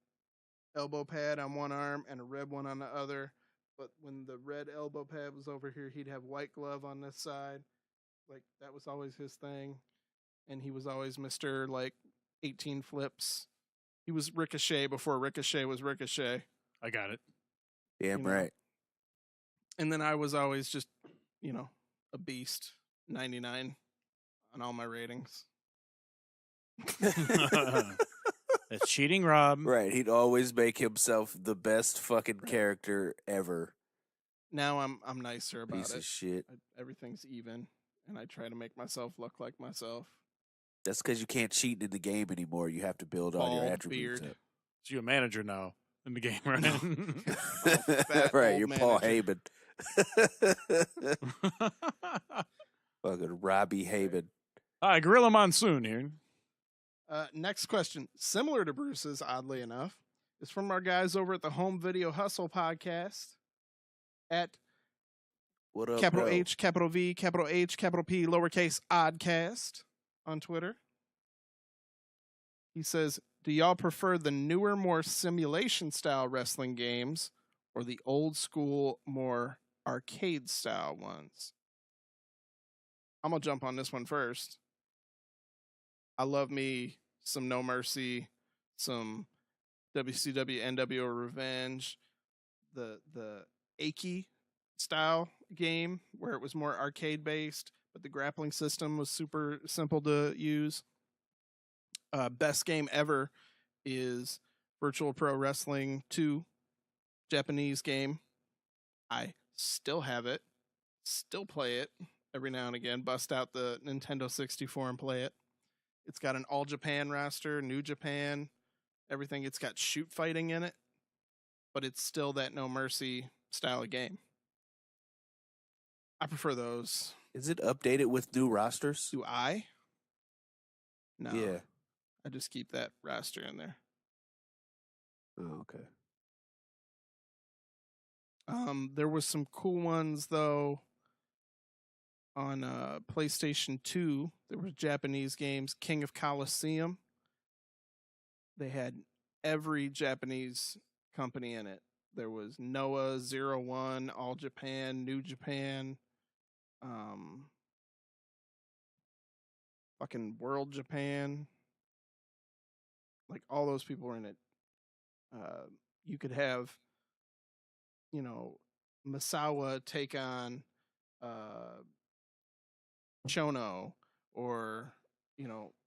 elbow pad on one arm and a red one on the other. But when the red elbow pad was over here, he'd have white glove on this side. Like that was always his thing. And he was always Mr. like 18 flips. He was Ricochet before Ricochet was Ricochet. I got it. Damn right. And then I was always just, a beast. 99 on all my ratings. That's cheating, Rob. Right. He'd always make himself the best fucking character ever. Now I'm nicer about Piece it. of shit. Everything's even, and I try to make myself look like myself. That's because you can't cheat in the game anymore. You have to build all your Bald attributes beard. up. So you're a manager now in the game, right? Fat Right, old you're Paul manager. Heyman. Fucking Robbie Heyman. Hi, Gorilla Monsoon here. Next question, similar to Bruce's, oddly enough, is from our guys over at the Home Video Hustle podcast at What up, capital bro? H, capital V, capital H, capital P, lowercase oddcast on Twitter. He says, do y'all prefer the newer, more simulation style wrestling games or the old school, more arcade style ones? I'm going to jump on this one first. I love me some No Mercy, some WCW NWO Revenge, the Aki style game where it was more arcade based, but the grappling system was super simple to use. Best game ever is Virtual Pro Wrestling 2, Japanese game. I still have it, still play it every now and again, bust out the Nintendo 64 and play it. It's got an All Japan roster, New Japan, everything. It's got shoot fighting in it, but it's still that No Mercy style of game. I prefer those. Is it updated with new rosters? Do I? No. Yeah. I just keep that roster in there. Oh, okay. There was some cool ones though on PlayStation 2. There were Japanese games, King of Colosseum. They had every Japanese company in it. There was Noah, 01, All Japan, New Japan, fucking World Japan. Like all those people were in it. You could have, Misawa take on Chono, or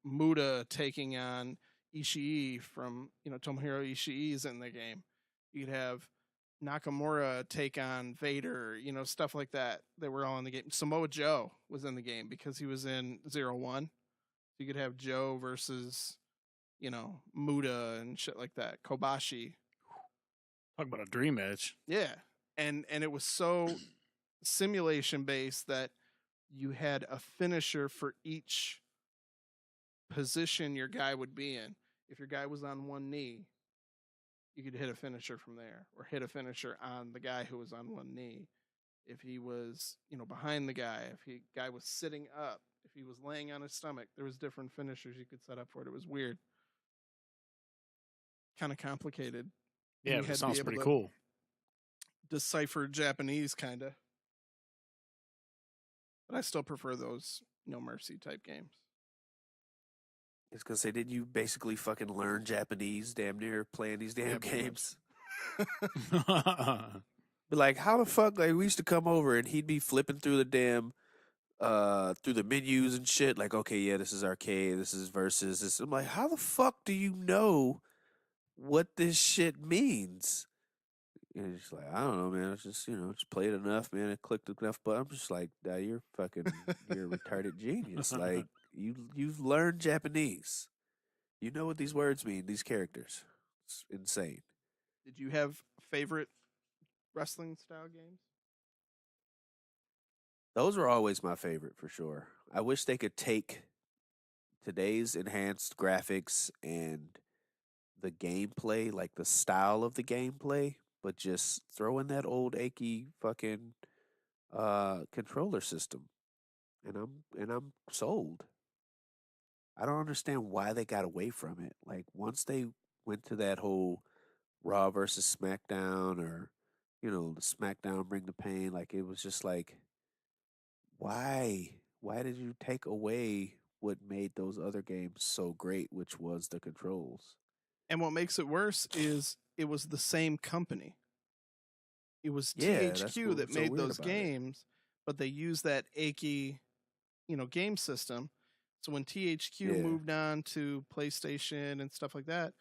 Muda taking on Ishii from Tomohiro Ishii's in the game. You could have Nakamura take on Vader, stuff like that. They were all in the game. Samoa Joe was in the game because he was in 01. You could have Joe versus Muda and shit like that. Kobashi. Talk about a dream match. Yeah. And it was so simulation based that you had a finisher for each position your guy would be in. If your guy was on one knee, you could hit a finisher from there, or hit a finisher on the guy who was on one knee. If he was, behind the guy, if the guy was sitting up, if he was laying on his stomach, there was different finishers you could set up for it. It was weird. Kind of complicated. Yeah, but it sounds pretty cool. Decipher Japanese, kind of. But I still prefer those No Mercy type games. I was gonna say, did you basically fucking learn Japanese damn near playing these damn games? But like, how the fuck, like, we used to come over and he'd be flipping through the damn through the menus and shit, like, okay, yeah, this is arcade, this is versus this. I'm like, how the fuck do you know what this shit means? And it's like, I don't know, man. It's just, just played enough, man. It clicked enough, but I'm just like, nah, you're a retarded genius. Like, you've learned Japanese. You know what these words mean, these characters. It's insane. Did you have favorite wrestling style games? Those were always my favorite for sure. I wish they could take today's enhanced graphics and the gameplay, like the style of the gameplay, but just throw in that old achy fucking controller system. And I'm sold. I don't understand why they got away from it. Like once they went to that whole Raw versus SmackDown or the SmackDown Bring the Pain, like it was just like why? Why did you take away what made those other games so great, which was the controls? And what makes it worse is it was the same company. It was Yeah, that's THQ what that was so made weird those about it. games, but they used that achy, game system. So when THQ Yeah. moved on to PlayStation and stuff like that,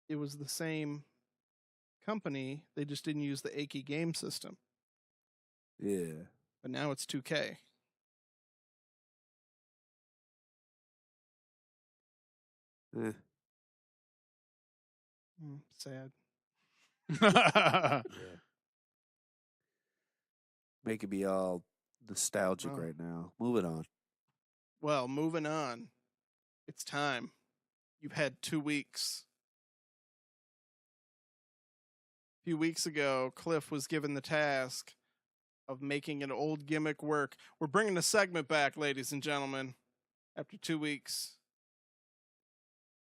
it was the same company. They just didn't use the achy game system. Yeah. But now it's 2K. Eh. Sad. Yeah. Making me all nostalgic Oh. right now. Moving on. Well, moving on. It's time. You've had 2 weeks. A few weeks ago, Cliff was given the task of making an old gimmick work. We're bringing the segment back, ladies and gentlemen, after 2 weeks.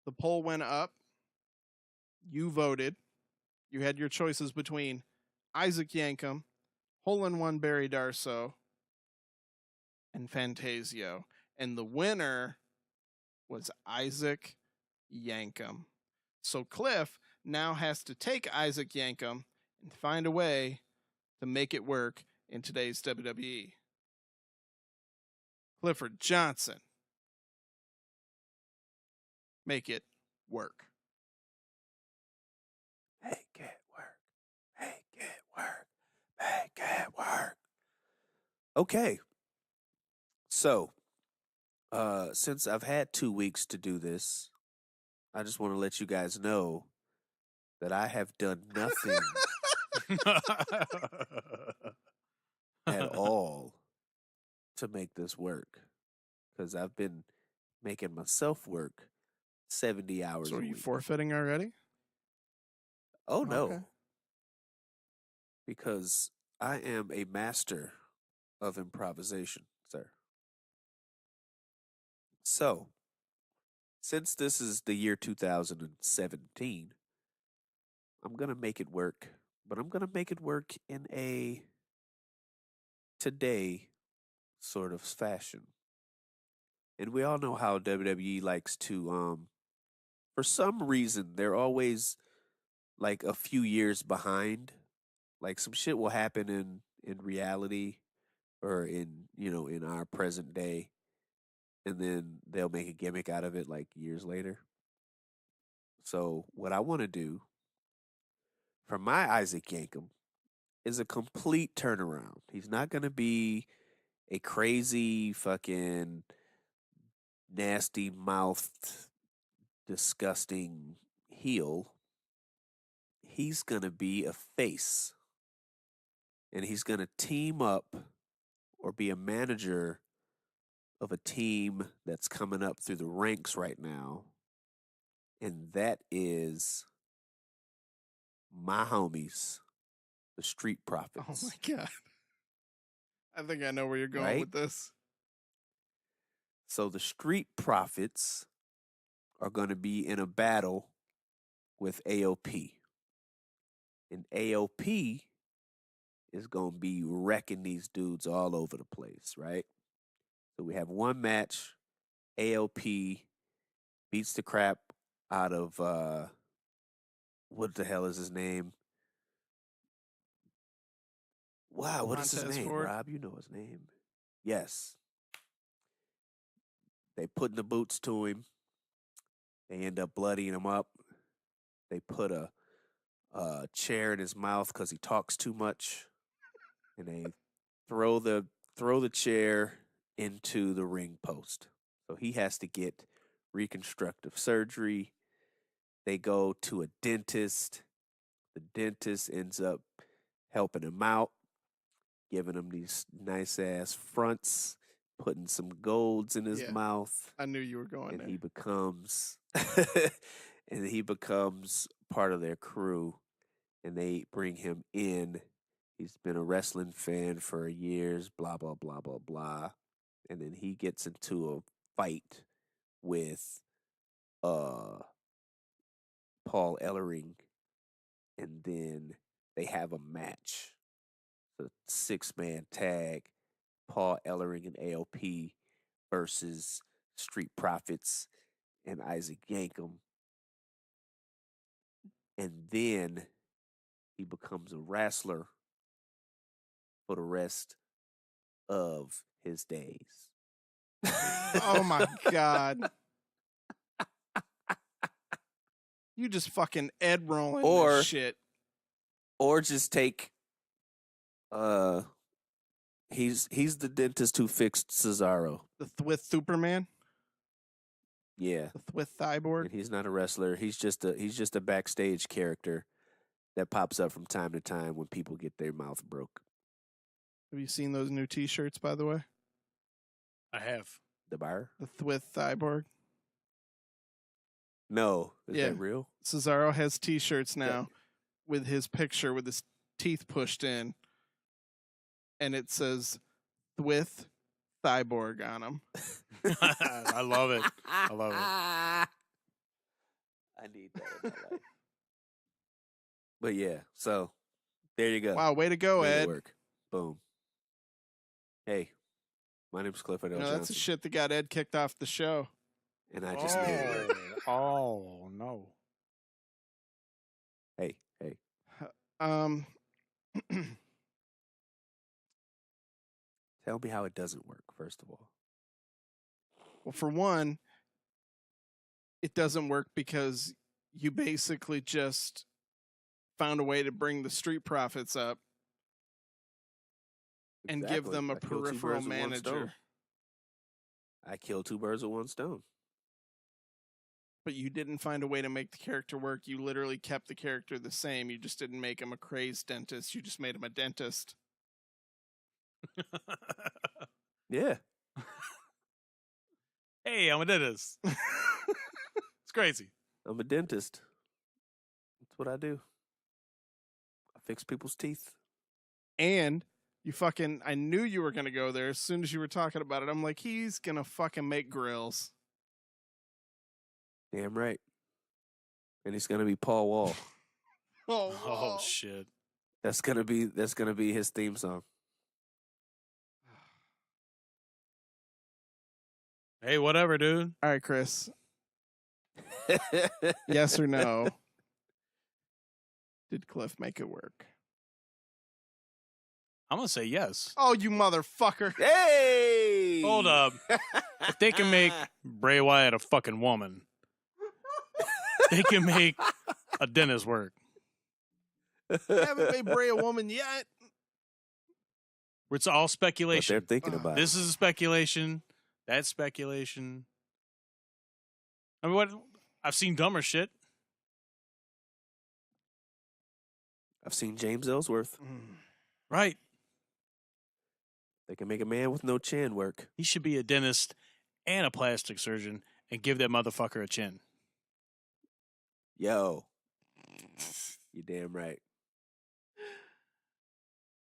The poll went up. You voted. You had your choices between Isaac Yankem, Hole-in-One Barry Darso, and Fantasio. And the winner was Isaac Yankem. So Cliff now has to take Isaac Yankem and find a way to make it work in today's WWE. Clifford Johnson. Make it work. Make it work. Make it work. Make it work. Okay. So, since I've had 2 weeks to do this, I just want to let you guys know that I have done nothing at all to make this work. Because I've been making myself work 70 hours So a are you week. forfeiting already? Oh, no. Okay. Because I am a master of improvisation, sir. So, since this is the year 2017, I'm going to make it work. But I'm going to make it work in a today sort of fashion. And we all know how WWE likes to, for some reason, they're always like a few years behind. Like some shit will happen in reality or in our present day, and then they'll make a gimmick out of it like years later. So what I want to do for my Isaac Yankem is a complete turnaround. He's not going to be a crazy fucking nasty mouthed disgusting heel. He's going to be a face. And he's going to team up or be a manager of a team that's coming up through the ranks right now. And that is my homies, the Street Profits. Oh my God. I think I know where you're going Right? with this. So the Street Profits are going to be in a battle with AOP. And AOP is going to be wrecking these dudes all over the place, right? So we have one match. AOP beats the crap out of, what the hell is his name? Wow, what is his Montez name, Ford? Rob? You know his name. Yes. They put in the boots to him. They end up bloodying him up. They put a chair in his mouth because he talks too much, and they throw the chair into the ring post. So he has to get reconstructive surgery. They go to a dentist. The dentist ends up helping him out, giving him these nice ass fronts, putting some golds in his Yeah. mouth, I knew you were going and there. he becomes part of their crew, and they bring him in. He's been a wrestling fan for years, blah blah blah blah blah, and then he gets into a fight with Paul Ellering, and then they have a match. The 6-man tag, Paul Ellering and AOP versus Street Profits and Isaac Yankem. And then he becomes a wrestler for the rest of his days. Oh my God. You just fucking Ed rolling this shit. Or just take he's the dentist who fixed Cesaro. The Thwith Superman? Yeah. The Thwith Cyborg? And he's not a wrestler. He's just a backstage character that pops up from time to time when people get their mouth broke. Have you seen those new t-shirts, by the way? I have. The bar? The Thwith Cyborg? No. Is Yeah. that real? Cesaro has t-shirts now with his picture with his teeth pushed in. And it says Thwith Cyborg on them. I love it. I love it. I need that in my life. But yeah, so there you go. Wow, way to go, Made it Ed. work. Boom. Hey, my name's Clifford L. You know, Johnson. that's the shit that got Ed kicked off the show. And I just made it work. Oh, no. Hey. Tell me how it doesn't work, first of all. Well, for one, it doesn't work because you basically just found a way to bring the Street Profits up and give Exactly. them a I killed two peripheral birds with one stone. manager. I killed two birds with one stone. But you didn't find a way to make the character work. You literally kept the character the same. You just didn't make him a crazed dentist. You just made him a dentist. Yeah. Hey, I'm a dentist. It's crazy. I'm a dentist. That's what I do. I fix people's teeth. And I knew you were going to go there as soon as you were talking about it. I'm like, he's going to fucking make grills. Damn right. And he's gonna be Paul Wall. Oh, shit. That's gonna be his theme song. Hey, whatever, dude. All right, Chris. Yes or no? Did Cliff make it work? I'm going to say yes. Oh, you motherfucker. Hey! Hold up. If they can make Bray Wyatt a fucking woman, they can make a dentist work. I haven't made Bray a woman yet. It's all What speculation. they're thinking about. This is speculation. That's speculation. I mean, what? I've seen dumber shit. I've seen James Ellsworth. Right. They can make a man with no chin work. He should be a dentist and a plastic surgeon and give that motherfucker a chin. Yo. You damn right.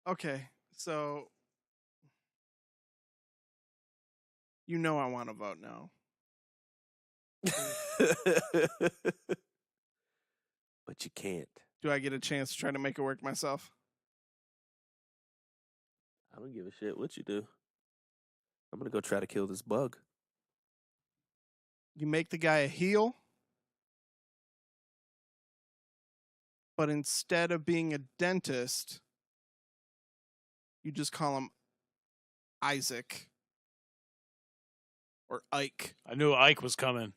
Okay, so you know I want to vote no. But you can't. Do I get a chance to try to make it work myself? I don't give a shit what you do. I'm gonna go try to kill this bug. You make the guy a heel, but instead of being a dentist, you just call him Isaac or Ike. I knew Ike was coming.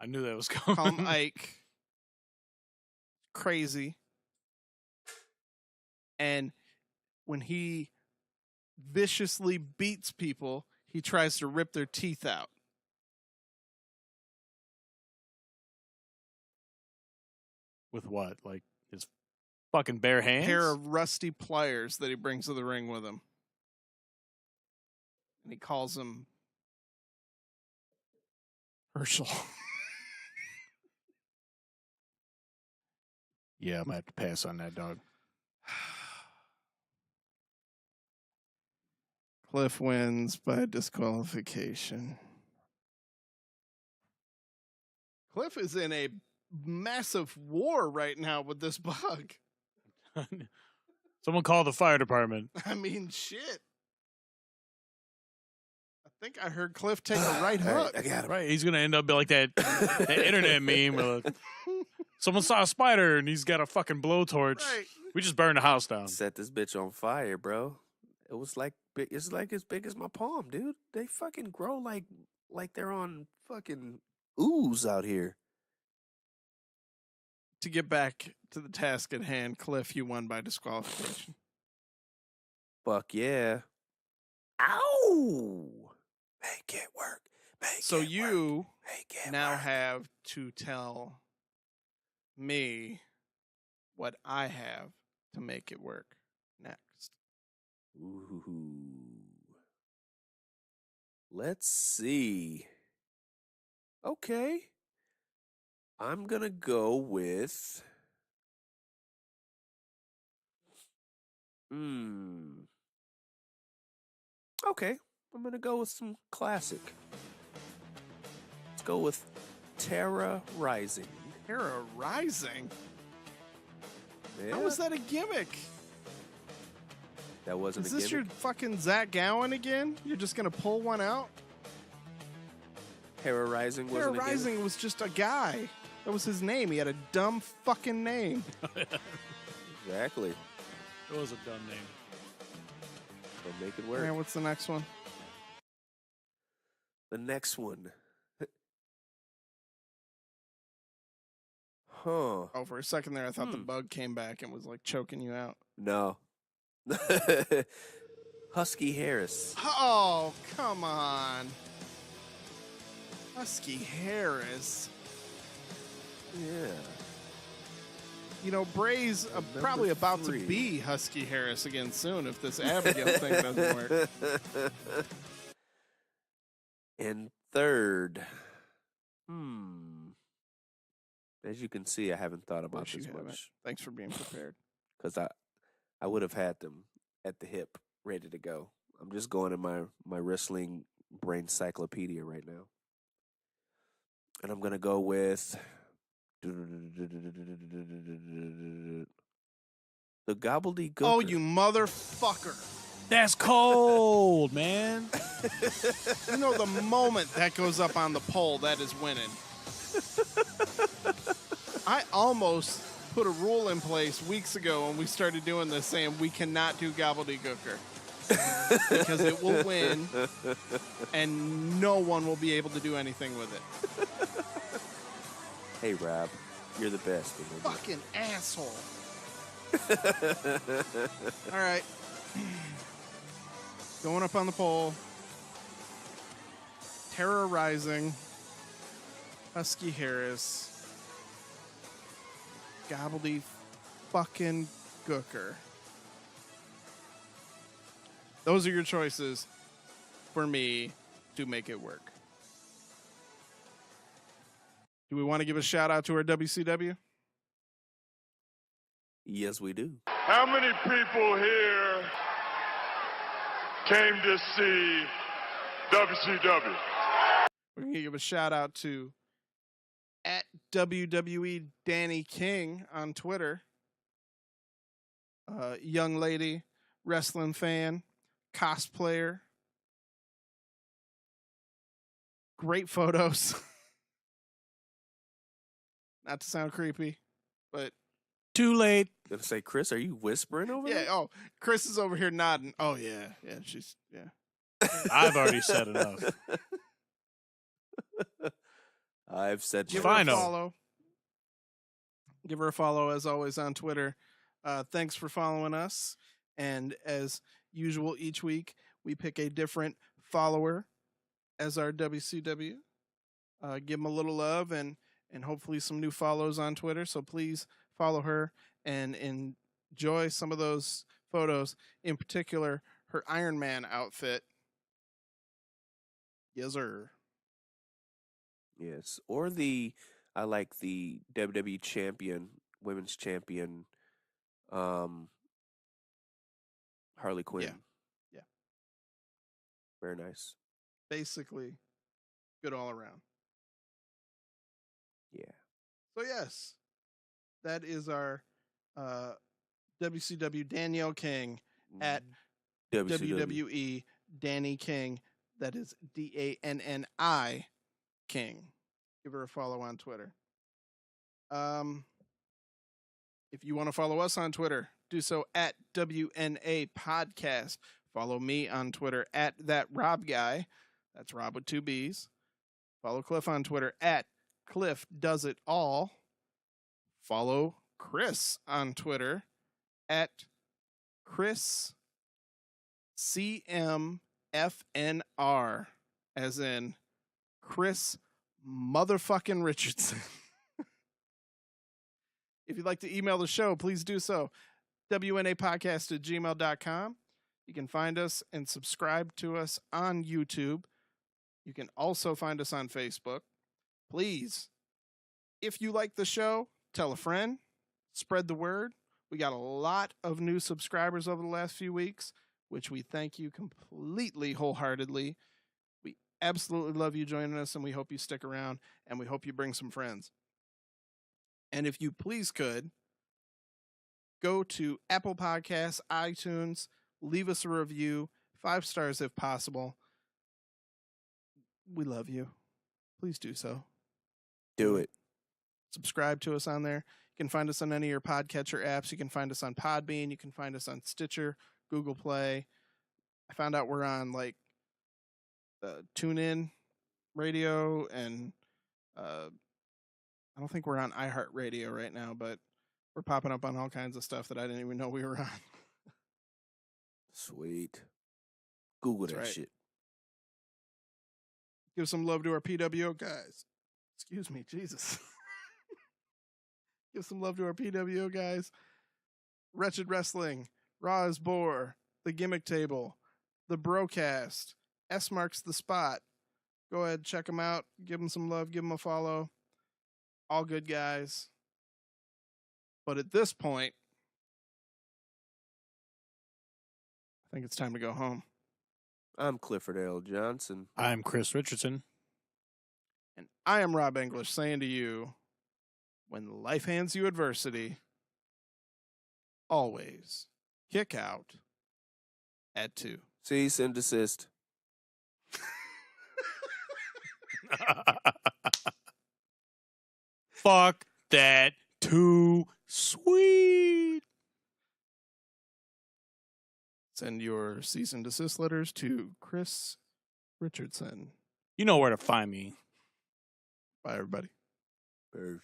I knew that was coming. Call him Ike. Crazy. And when he viciously beats people, he tries to rip their teeth out. With what? Like his fucking bare hands? Pair of rusty pliers that he brings to the ring with him. And he calls him Herschel. Yeah, I might have to pass on that, dog. Cliff wins by disqualification. Cliff is in a massive war right now with this bug. Someone call the fire department. I mean, shit. I think I heard Cliff take a right All hook. right, I got him. Right, he's gonna end up like that internet meme where someone saw a spider and he's got a fucking blowtorch. Right. We just burned the house down. Set this bitch on fire, bro. It was like it's like as big as my palm, dude. They fucking grow like they're on fucking ooze out here. To get back to the task at hand, Cliff, you won by disqualification. Fuck yeah. Ow! Make it work. Make So it you work. Make it now work. have to tell me what I have to make it work next. Ooh. Let's see. Okay. I'm going to go with Okay. I'm going to go with some classic. Let's go with Terra Rising. Terra Rising? Yeah, How was that a gimmick? that wasn't Is a this gimmick. your fucking Zach Gowen again? You're just going to pull one out? Terra Rising Terra wasn't a gimmick. Rising was just a guy. That was his name. He had a dumb fucking name. Exactly. It was a dumb name. So make it work. Yeah, what's the next one? The next one. Huh. Oh, for a second there, I thought the bug came back and was like choking you out. No. Husky Harris. Oh, come on. Husky Harris. Yeah. You know, Bray's probably about to be Husky Harris again soon if this Abigail thing doesn't work. And third. As you can see, I haven't thought about Course you this haven't. much. Thanks for being prepared. Because I would have had them at the hip, ready to go. I'm just going in my wrestling brain encyclopedia right now. And I'm going to go with the gobbledygook. Oh, you motherfucker. That's cold, man. You know, the moment that goes up on the poll, that is winning. I almost put a rule in place weeks ago when we started doing this saying we cannot do gobbledygooker because it will win and no one will be able to do anything with it. Hey, Rob, you're the best. Remember? Fucking asshole. All right. Going up on the poll. Terra Rising. Husky Harris. Gobbledy fucking Gooker. Those are your choices for me to make it work. Do we want to give a shout out to our WCW? Yes, we do. How many people here came to see WCW? We're going to give a shout out to at WWE Danny King on Twitter. Young lady, wrestling fan, cosplayer. Great photos. Not to sound creepy, but Too late. I'm gonna say, Chris, are you whispering over yeah. there? Oh, Chris is over here nodding. Oh yeah, she's I've already said enough. I've said Give no. her a Final. follow. Give her a follow as always on Twitter. Thanks for following us. And as usual, each week we pick a different follower as our WCW. Give them a little love and and hopefully some new follows on Twitter. So please follow her and enjoy some of those photos. In particular, her Iron Man outfit. Yes, sir. Yes. Or I like the WWE champion, women's champion, Harley Quinn. Yeah. Very nice. Basically, good all around. Yeah. So yes, that is our WCW Danielle King at WWE Danny King. That is DANNI King. Give her a follow on Twitter. If you want to follow us on Twitter, do so at WNA Podcast. Follow me on Twitter at that Robb guy. That's Robb with 2 B's. Follow Cliff on Twitter at Cliff Does It All. Follow Chris on Twitter at Chris CMFNR, as in Chris motherfucking Richardson. If you'd like to email the show, please do so. WNApodcast@gmail.com. You can find us and subscribe to us on YouTube. You can also find us on Facebook. Please, if you like the show, tell a friend, spread the word. We got a lot of new subscribers over the last few weeks, which we thank you completely wholeheartedly. We absolutely love you joining us, and we hope you stick around, and we hope you bring some friends. And if you please could, go to Apple Podcasts, iTunes, leave us a review, 5 stars if possible. We love you. Please do so. Do it. Subscribe to us on there. You can find us on any of your podcatcher apps. You can find us on Podbean. You can find us on Stitcher, Google Play. I found out we're on like TuneIn Radio, and I don't think we're on iHeartRadio right now, but we're popping up on all kinds of stuff that I didn't even know we were on. Sweet. Google That's that right. shit. Give some love to our PWO guys. Excuse me, Jesus. Give some love to our PWO guys. Wretched Wrestling, Raw as Boar, The Gimmick Table, The Brocast, S Marks the Spot. Go ahead, check them out. Give them some love. Give them a follow. All good guys. But at this point, I think it's time to go home. I'm Clifford L. Johnson. I'm Chris Richardson. And I am Robb English saying to you, when life hands you adversity, always kick out at 2. Cease and desist. Fuck that. Too sweet. Send your cease and desist letters to Chris Richardson. You know where to find me. Bye, everybody. Peace.